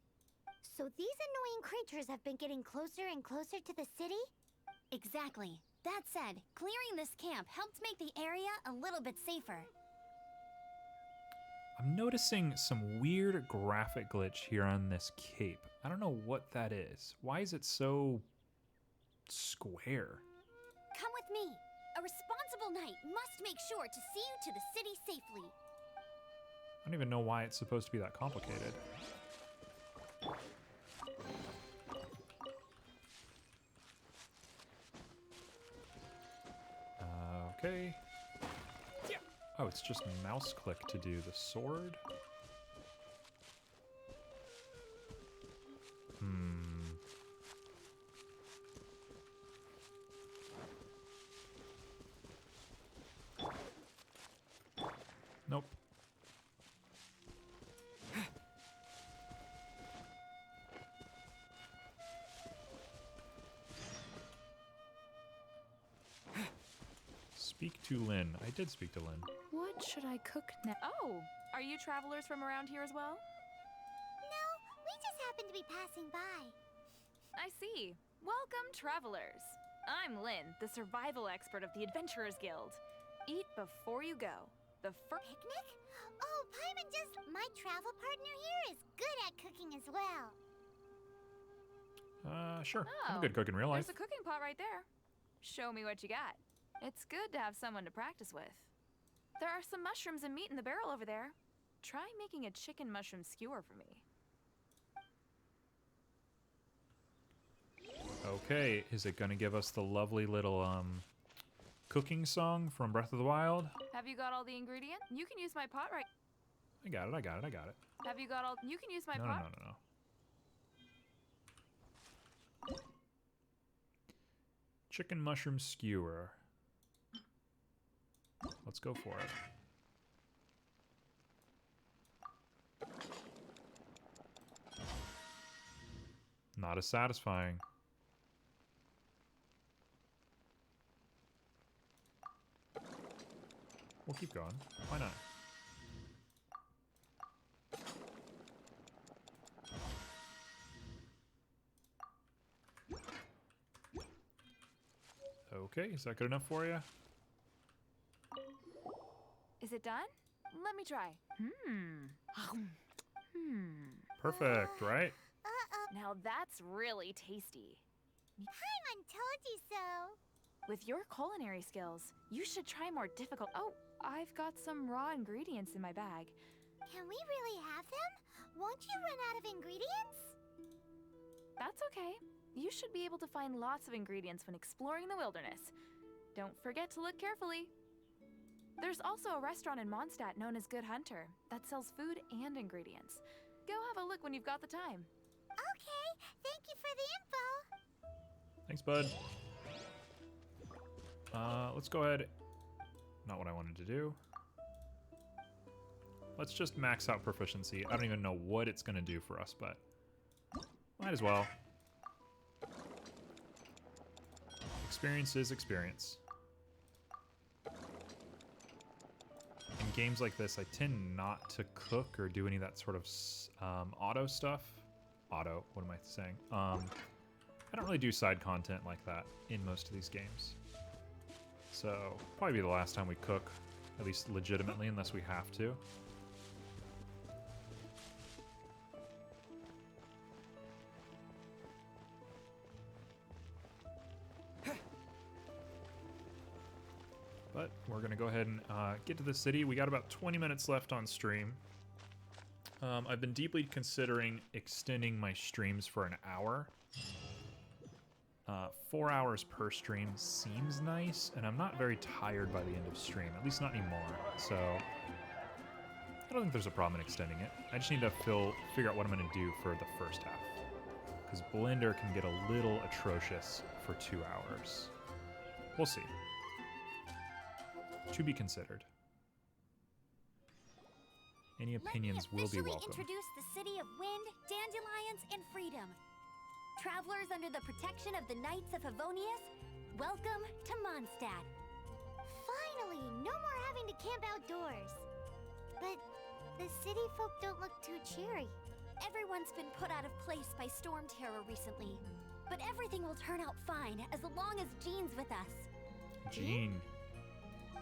B: So these annoying creatures have been getting closer and closer to the city?
F: Exactly. That said, clearing this camp helped make the area a little bit safer.
A: I'm noticing some weird graphic glitch here on this cape. I don't know what that is. Why is it so square?
F: Come with me. A responsible knight must make sure to see you to the city safely.
A: I don't even know why it's supposed to be that complicated. Okay. Oh, it's just mouse click to do the sword? Nope. Speak to Lynn. I did speak to Lynn.
C: What should I cook now? Oh, are you travelers from around here as well?
B: No, we just happen to be passing by.
C: I see. Welcome, travelers. I'm Lynn, the survival expert of the Adventurers Guild. Eat before you go. The first
B: Picnic? Oh, Paimon just... My travel partner here is good at cooking as well.
A: Sure. I'm a
C: Oh,
A: good cook in real life.
C: There's a cooking pot right there. Show me what you got. It's good to have someone to practice with. There are some mushrooms and meat in the barrel over there. Try making a chicken mushroom skewer for me.
A: Okay, is it gonna give us the lovely little, cooking song from Breath of the Wild?
C: Have you got all the ingredients? You can use my pot right.
A: I got it, I got it, I got it.
C: Have you got all? You can use my
A: No, no,
C: pot.
A: no, no, no. Chicken mushroom skewer. Let's go for it. Not as satisfying. We'll keep going. Why not? Okay, is that good enough for you?
C: Is it done? Let me try.
A: Perfect, right?
C: Now that's really tasty.
B: Paimon told you so.
C: With your culinary skills, you should try more difficult. Oh, I've got some raw ingredients in my bag.
B: Can we really have them? Won't you run out of ingredients?
C: That's okay. You should be able to find lots of ingredients when exploring the wilderness. Don't forget to look carefully. There's also a restaurant in Mondstadt known as Good Hunter that sells food and ingredients. Go have a look when you've got the time.
B: Okay, thank you for the info.
A: Thanks, bud. Let's go ahead. Not what I wanted to do. Let's just max out proficiency. I don't even know what it's going to do for us, but might as well. Experience is experience. In games like this, I tend not to cook or do any of that sort of auto stuff. Auto, what am I saying? I don't really do side content like that in most of these games. So, probably be the last time we cook, at least legitimately, unless we have to. But we're going to go ahead and get to the city. We got about 20 minutes left on stream. I've been deeply considering extending my streams for an hour. 4 hours per stream seems nice, and I'm not very tired by the end of stream, at least not anymore. So I don't think there's a problem in extending it. I just need to figure out what I'm going to do for the first half, because Blender can get a little atrocious for 2 hours. We'll see. To be considered. Any opinions will be welcome.
F: Let me officially introduce the city of wind, dandelions, and freedom. Travelers under the protection of the Knights of Favonius, welcome to Mondstadt.
B: Finally, no more having to camp outdoors. But the city folk don't look too cheery.
F: Everyone's been put out of place by storm terror recently. But everything will turn out fine as long as Jean's with us.
A: Jean.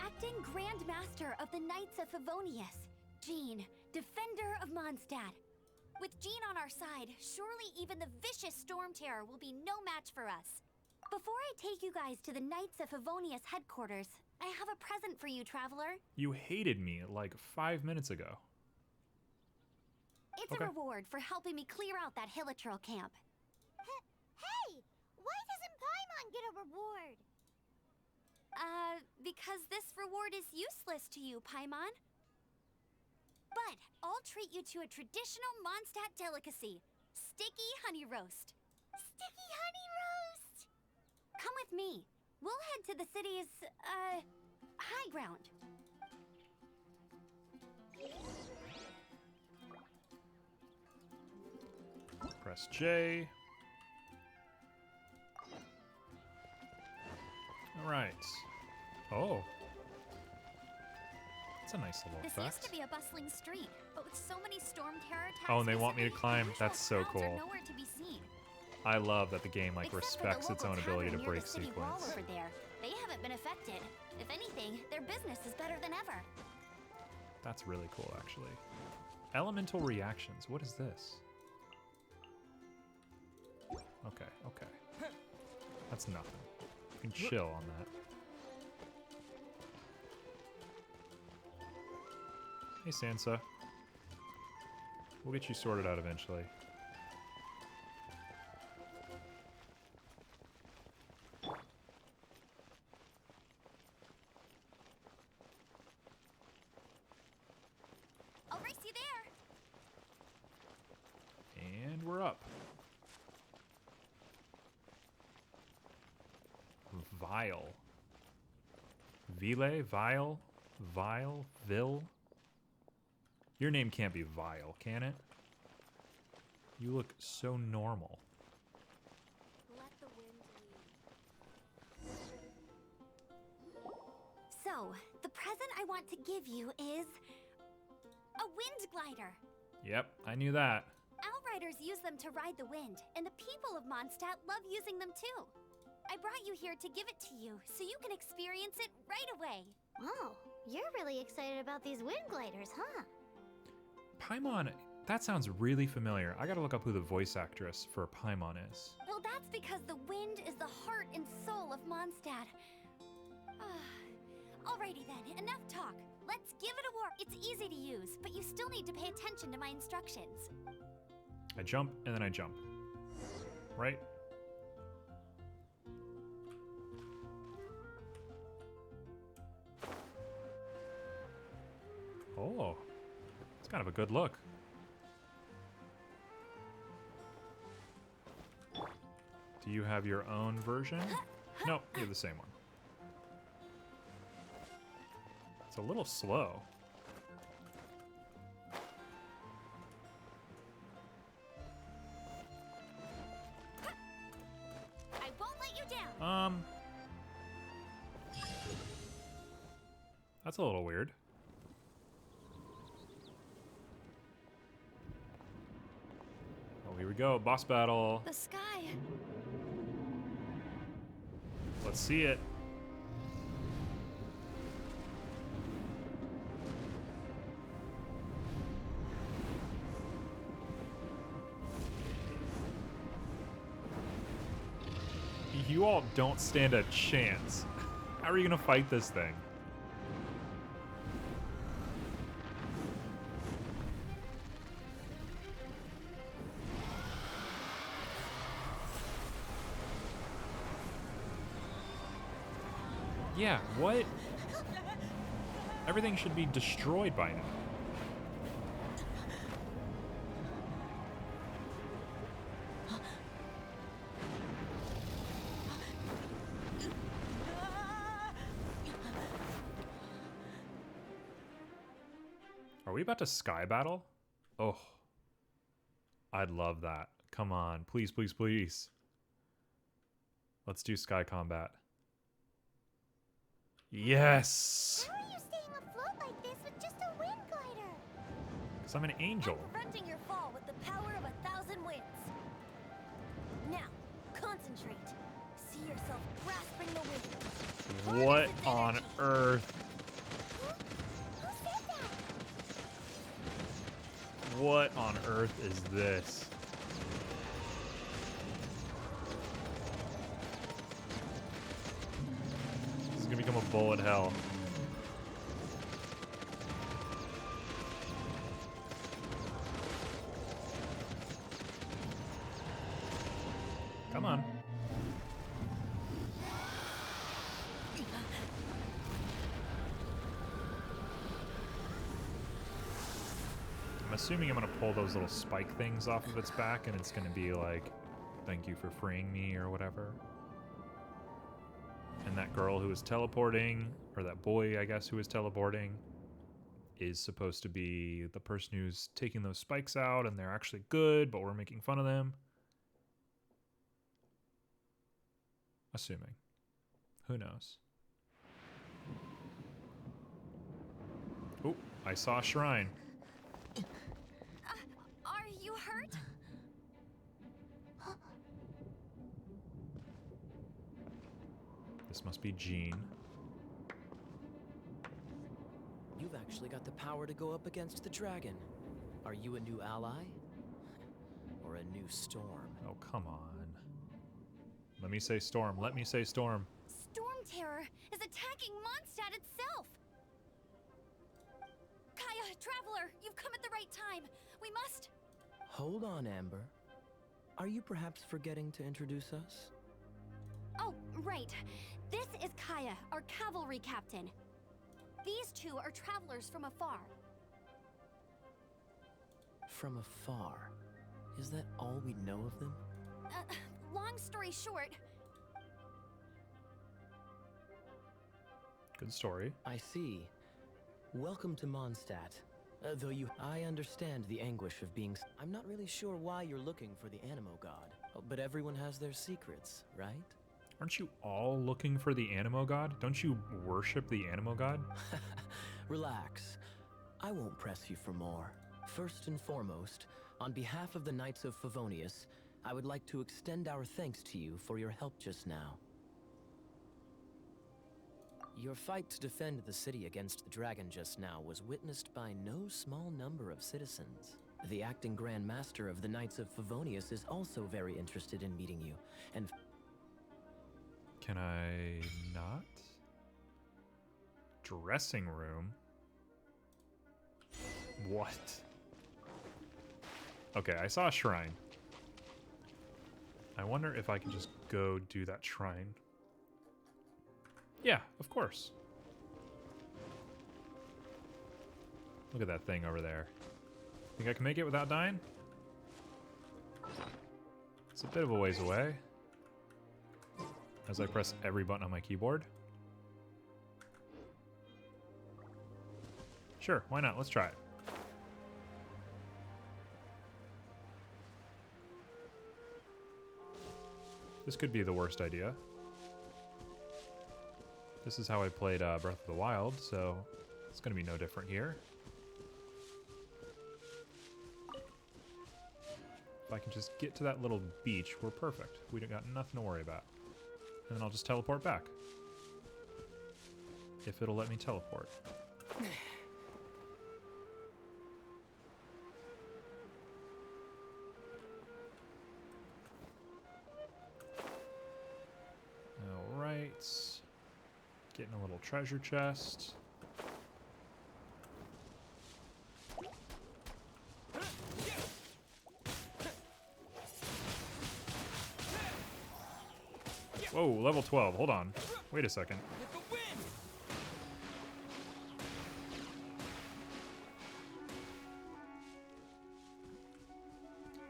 F: Acting Grand Master of the Knights of Favonius, Jean, Defender of Mondstadt. With Jean on our side, surely even the vicious Storm Terror will be no match for us. Before I take you guys to the Knights of Favonius headquarters, I have a present for you, Traveler.
A: You hated me like 5 minutes ago.
F: It's
A: Okay.
F: a reward for helping me clear out that Hilichurl camp.
B: Hey! Why doesn't Paimon get a reward?
F: Because this reward is useless to you, Paimon. But I'll treat you to a traditional Mondstadt delicacy, sticky honey roast.
B: Sticky honey roast!
F: Come with me. We'll head to the city's, high ground.
A: Press J. All right. Oh. That's a nice little
F: This
A: effect.
F: used to be a bustling street, but with so many Storm Terror attacks
A: Oh, and they want me to
F: recently,
A: climb?
F: the usual
A: That's so
F: crowds are
A: cool.
F: nowhere to be seen.
A: I love that the game like
F: Except for the
A: respects its
F: local
A: own ability to
F: tavern near
A: break
F: the city wall
A: sequence.
F: over there. They haven't been affected. If anything, their business is better than ever.
A: That's really cool, actually. Elemental reactions. What is this? Okay, okay. That's nothing. You can chill on that. Hey, Sansa. We'll get you sorted out eventually.
F: I'll race you there.
A: And we're up. Vile. Vile? Vile? Vile? Vil? Your name can't be Vile, can it? You look so normal.
F: Let the wind lead. So, the present I want to give you is a wind glider.
A: Yep, I knew that.
F: Outriders use them to ride the wind, and the people of Mondstadt love using them too. I brought you here to give it to you, so you can experience it right away.
B: Wow, you're really excited about these wind gliders, huh?
A: Paimon, that sounds really familiar. I gotta look up who the voice actress for Paimon is.
F: Well, that's because the wind is the heart and soul of Mondstadt. Alrighty then, enough talk. Let's give it a whirl. It's easy to use, but you still need to pay attention to my instructions.
A: I jump, and then I jump. Right? Oh, it's kind of a good look. Do you have your own version? No, you're the same one. It's a little slow.
F: I won't let you down.
A: That's a little weird. Oh, here we go. Boss battle.
F: The sky.
A: Let's see it. You all don't stand a chance. How are you gonna fight this thing? Yeah, what? Everything should be destroyed by now. Are we about to sky battle? Oh. I'd love that. Come on. Please, please, please. Let's do sky combat. Yes!
B: How are you staying afloat like this with just a wind glider?
A: Because I'm an angel.
F: I'm preventing your fall with the power of 1,000 winds. Now, concentrate. See yourself grasping the wind.
A: What
F: Harness its
A: on
F: energy.
A: earth?
B: Who said that?
A: What on earth earth is this? This is gonna become a bullet hell. Come on. I'm assuming I'm gonna pull those little spike things off of its back and it's gonna be like, thank you for freeing me or whatever. And that girl who is teleporting, or that boy, I guess, who is teleporting, is supposed to be the person who's taking those spikes out and they're actually good, but we're making fun of them. Assuming. Who knows? Oh, I saw a shrine.
F: Are you hurt?
A: This must be Jean.
G: You've actually got the power to go up against the dragon. Are you a new ally? Or a new storm?
A: Oh, come on. Let me say storm. Let me say storm.
F: Storm Terror is attacking Mondstadt itself! Kaya, Traveler, you've come at the right time. We must...
G: Hold on, Amber. Are you perhaps forgetting to introduce us?
F: Oh, right. This is Kaya, our cavalry captain. These two are travelers from afar.
G: From afar? Is that all we know of them?
F: Long story short...
A: Good story.
G: I see. Welcome to Mondstadt. I understand the anguish of being... I'm not really sure why you're looking for the Animo God. But everyone has their secrets, right?
A: Aren't you all looking for the Animo God? Don't you worship the Animo God?
G: Relax. I won't press you for more. First and foremost, on behalf of the Knights of Favonius, I would like to extend our thanks to you for your help just now. Your fight to defend the city against the dragon just now was witnessed by no small number of citizens. The acting Grand Master of the Knights of Favonius is also very interested in meeting you, and...
A: Can I not? Dressing room? What? Okay, I saw a shrine. I wonder if I can just go do that shrine. Yeah, of course. Look at that thing over there. Think I can make it without dying? It's a bit of a ways away. As I press every button on my keyboard. Sure, why not? Let's try it. This could be the worst idea. This is how I played Breath of the Wild, so it's going to be no different here. If I can just get to that little beach, we're perfect. We don't got nothing to worry about. And then I'll just teleport back. If it'll let me teleport. Alright. Getting a little treasure chest. Whoa, level 12. Hold on. Wait a second. Do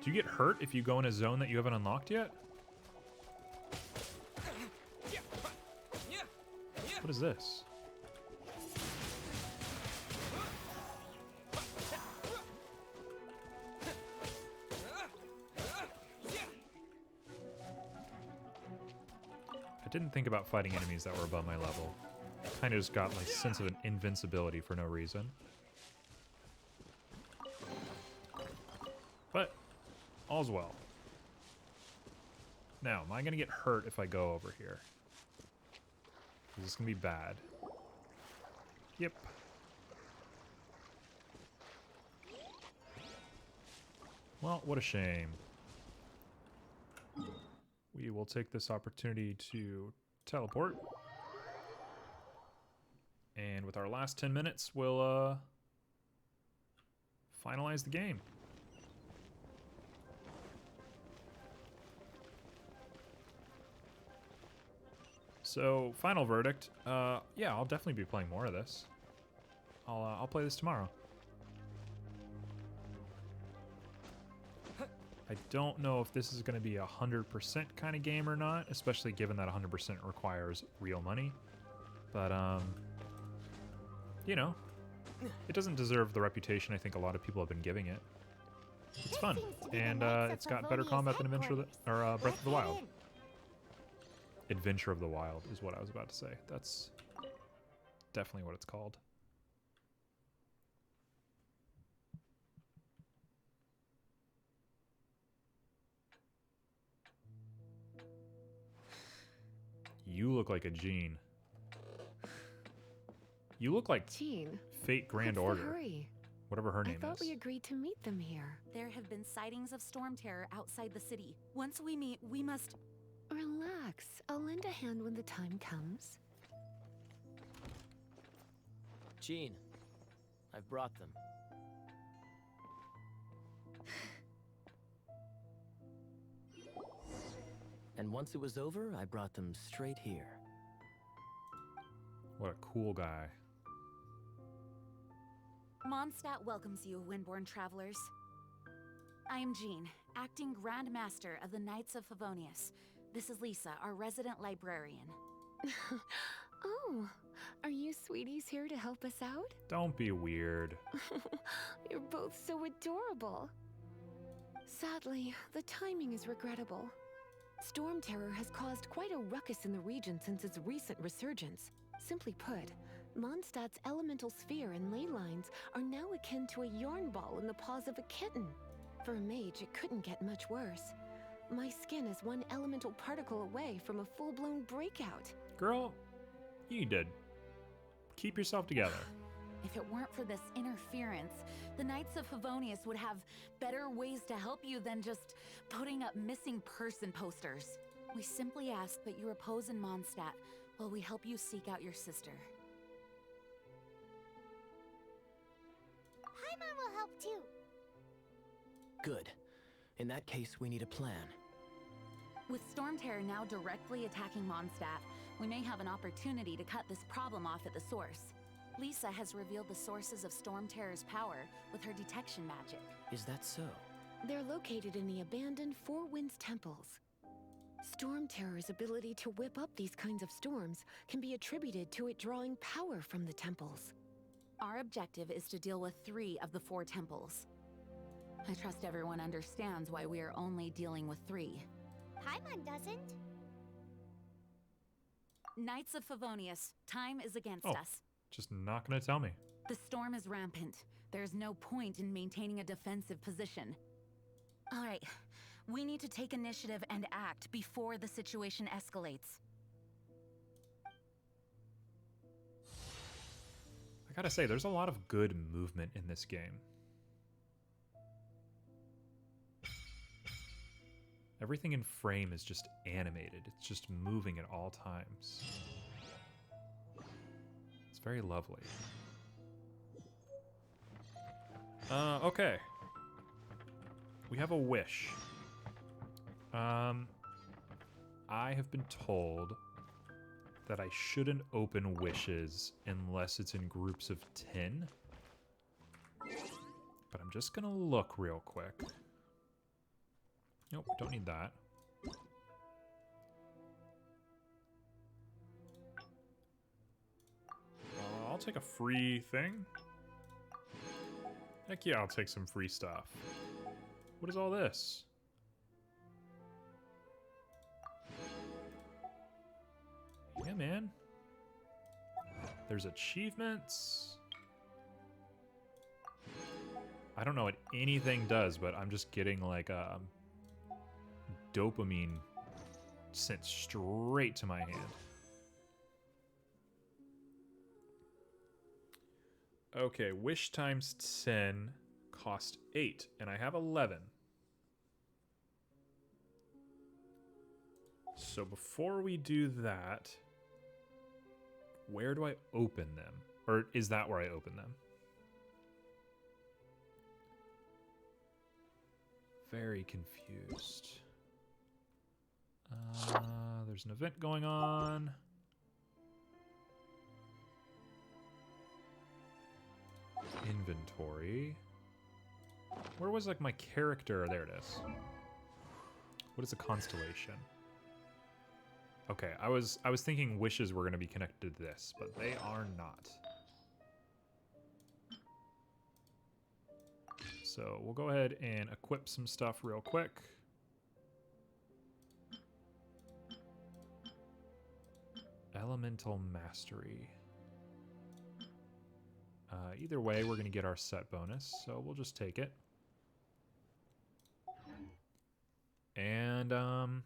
A: you get hurt if you go in a zone that you haven't unlocked yet? What is this? I didn't think about fighting enemies that were above my level. Kind of just got my sense of an invincibility for no reason. But all's well. Now, am I going to get hurt if I go over here? Is this going to be bad? Yep. Well, what a shame. We will take this opportunity to teleport. And with our last 10 minutes, we'll finalize the game. So, final verdict. Yeah, I'll definitely be playing more of this. I'll play this tomorrow. I don't know if this is going to be a 100% kind of game or not, especially given that 100% requires real money. But, you know, it doesn't deserve the reputation I think a lot of people have been giving it. It's fun, and it's got better combat than Breath of the Wild. Adventure of the Wild is what I was about to say. That's definitely what it's called. You look like a Jean. You look like
H: Jean,
A: Fate Grand
H: what's
A: Order.
H: the hurry?
A: Whatever her
H: I
A: name
H: thought
A: is.
H: we agreed to meet them here.
I: There have been sightings of storm terror outside the city. Once we meet, we must...
H: Relax. I'll lend a hand when the time comes.
G: Jean, I've brought them. And once it was over, I brought them straight here.
A: What a cool guy.
I: Mondstadt welcomes you, Windborn travelers. I am Jean, acting Grand Master of the Knights of Favonius. This is Lisa, our resident librarian.
H: Oh, are you sweeties here to help us out?
A: Don't be weird.
H: You're both so adorable. Sadly, the timing is regrettable. Storm terror has caused quite a ruckus in the region since its recent resurgence. Simply put, Mondstadt's elemental sphere and ley lines are now akin to a yarn ball in the paws of a kitten. For a mage, it couldn't get much worse. My skin is one elemental particle away from a full-blown breakout.
A: Girl, you did. Keep yourself together.
I: If it weren't for this interference, the Knights of Favonius would have better ways to help you than just putting up missing person posters. We simply ask that you repose in Mondstadt while we help you seek out your sister.
B: Paimon will help too.
G: Good. In that case, we need a plan.
I: With Storm Terror now directly attacking Mondstadt, we may have an opportunity to cut this problem off at the source. Lisa has revealed the sources of Storm Terror's power with her detection magic.
G: Is that so?
H: They're located in the abandoned Four Winds temples. Storm Terror's ability to whip up these kinds of storms can be attributed to it drawing power from the temples.
I: Our objective is to deal with 3 of the 4 temples. I trust everyone understands why we are only dealing with 3.
B: Paimon doesn't.
I: Knights of Favonius, time is against
A: Oh.
I: us.
A: Just not gonna tell me.
I: The storm is rampant. There's no point in maintaining a defensive position. All right, we need to take initiative and act before the situation escalates.
A: I gotta say, there's a lot of good movement in this game. Everything in frame is just animated. It's just moving at all times. It's very lovely. Okay. We have a wish. I have been told that I shouldn't open wishes unless it's in groups of 10. But I'm just gonna look real quick. Nope, don't need that. I'll take a free thing. Heck yeah, I'll take some free stuff. What is all this? Yeah, man. There's achievements. I don't know what anything does, but I'm just getting like dopamine sent straight to my hand. Okay, wish times 10 cost 8, and I have 11. So before we do that, where do I open them? Or is that where I open them? Very confused. There's an event going on. Inventory. Where was like my character? There it is. What is a constellation? Okay, I was thinking wishes were going to be connected to this, but they are not. So we'll go ahead and equip some stuff real quick. Elemental Mastery. Either way, we're going to get our set bonus, so we'll just take it. And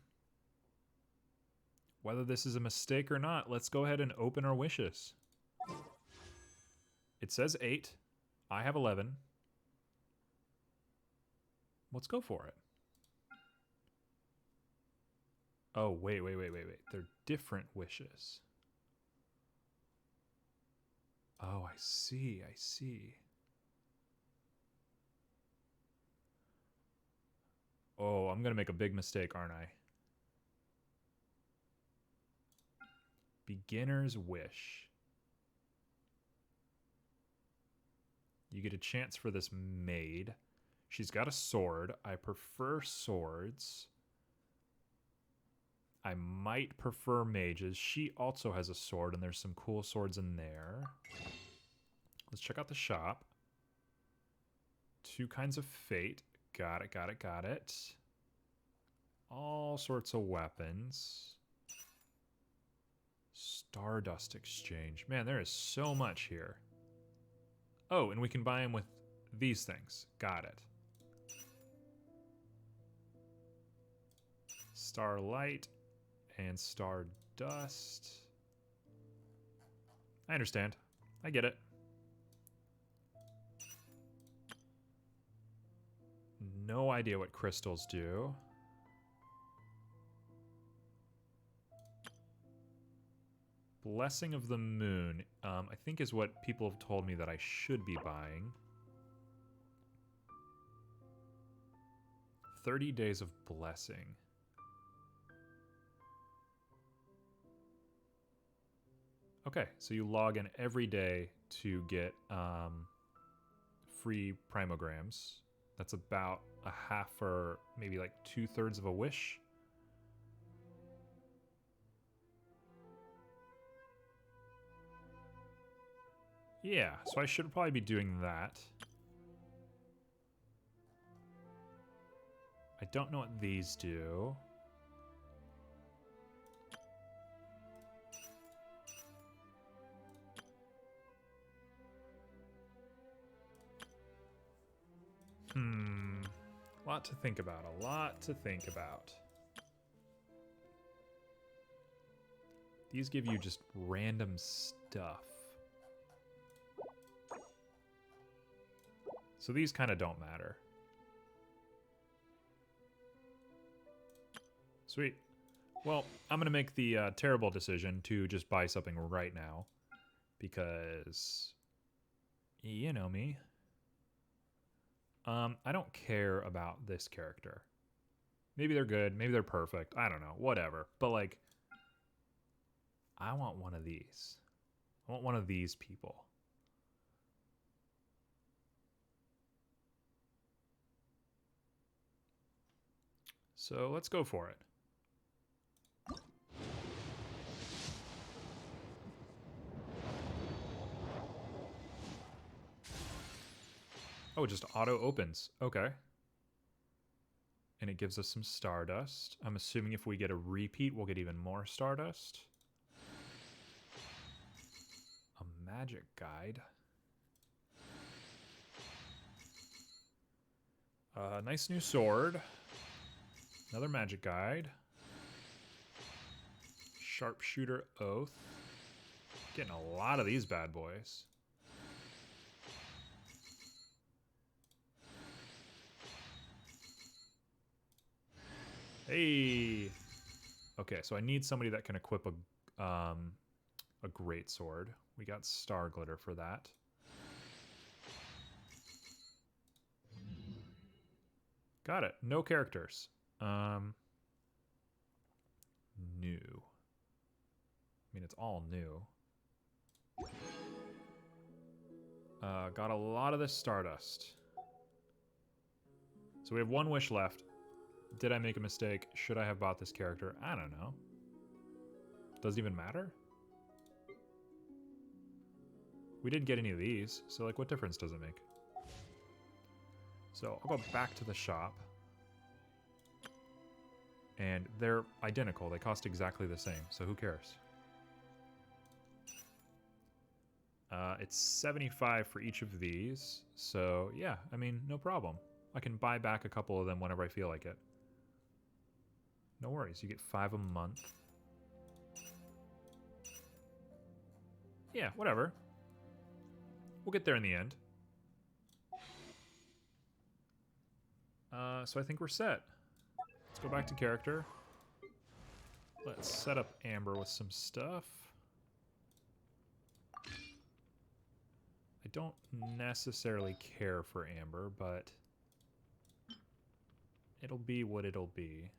A: whether this is a mistake or not, let's go ahead and open our wishes. It says 8. I have 11. Let's go for it. Oh, wait. They're different wishes. Oh, I see. Oh, I'm going to make a big mistake, aren't I? Beginner's Wish. You get a chance for this maid. She's got a sword. I prefer swords. I might prefer mages. She also has a sword, and there's some cool swords in there. Let's check out the shop. 2 kinds of fate. Got it. All sorts of weapons. Stardust exchange. Man, there is so much here. Oh, and we can buy them with these things. Got it. Starlight and Stardust. I understand. I get it. No idea what crystals do. Blessing of the Moon, I think is what people have told me that I should be buying. 30 days of blessing. Okay, so you log in every day to get free primograms. That's about a half or maybe like 2/3 of a wish. Yeah, so I should probably be doing that. I don't know what these do. A lot to think about. These give you just random stuff. So these kind of don't matter. Sweet. Well, I'm going to make the terrible decision to just buy something right now. Because, you know me. I don't care about this character. Maybe they're good. Maybe they're perfect. I don't know. Whatever. But, like, I want one of these. I want one of these people. So let's go for it. Oh, it just auto opens. Okay. And it gives us some Stardust. I'm assuming if we get a repeat, we'll get even more Stardust. A magic guide. Nice new sword. Another magic guide. Sharpshooter Oath. Getting a lot of these bad boys. Hey! Okay, so I need somebody that can equip a great sword. We got star glitter for that. Got it. No characters. New. I mean, it's all new. Got a lot of this stardust. So we have one wish left. Did I make a mistake? Should I have bought this character? I don't know. Doesn't even matter? We didn't get any of these, so like what difference does it make? So I'll go back to the shop. And they're identical. They cost exactly the same, so who cares? It's 75 for each of these, so yeah, I mean, no problem. I can buy back a couple of them whenever I feel like it. No worries, you get 5 a month. Yeah, whatever. We'll get there in the end. So I think we're set. Let's go back to character. Let's set up Amber with some stuff. I don't necessarily care for Amber, but it'll be what it'll be.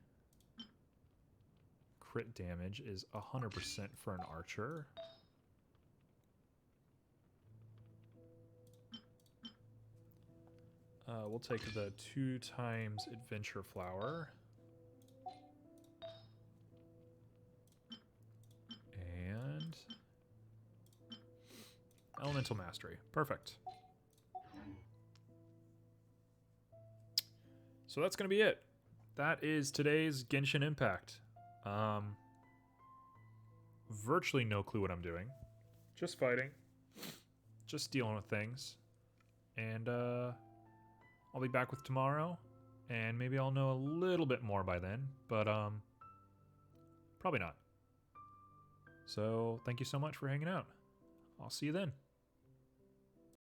A: Crit damage is 100% for an archer. We'll take the 2 times adventure flower. And elemental mastery. Perfect. So that's going to be it. That is today's Genshin Impact. Virtually no clue what I'm doing. Just fighting. Just dealing with things. And I'll be back with tomorrow. And maybe I'll know a little bit more by then. But probably not. So thank you so much for hanging out. I'll see you then.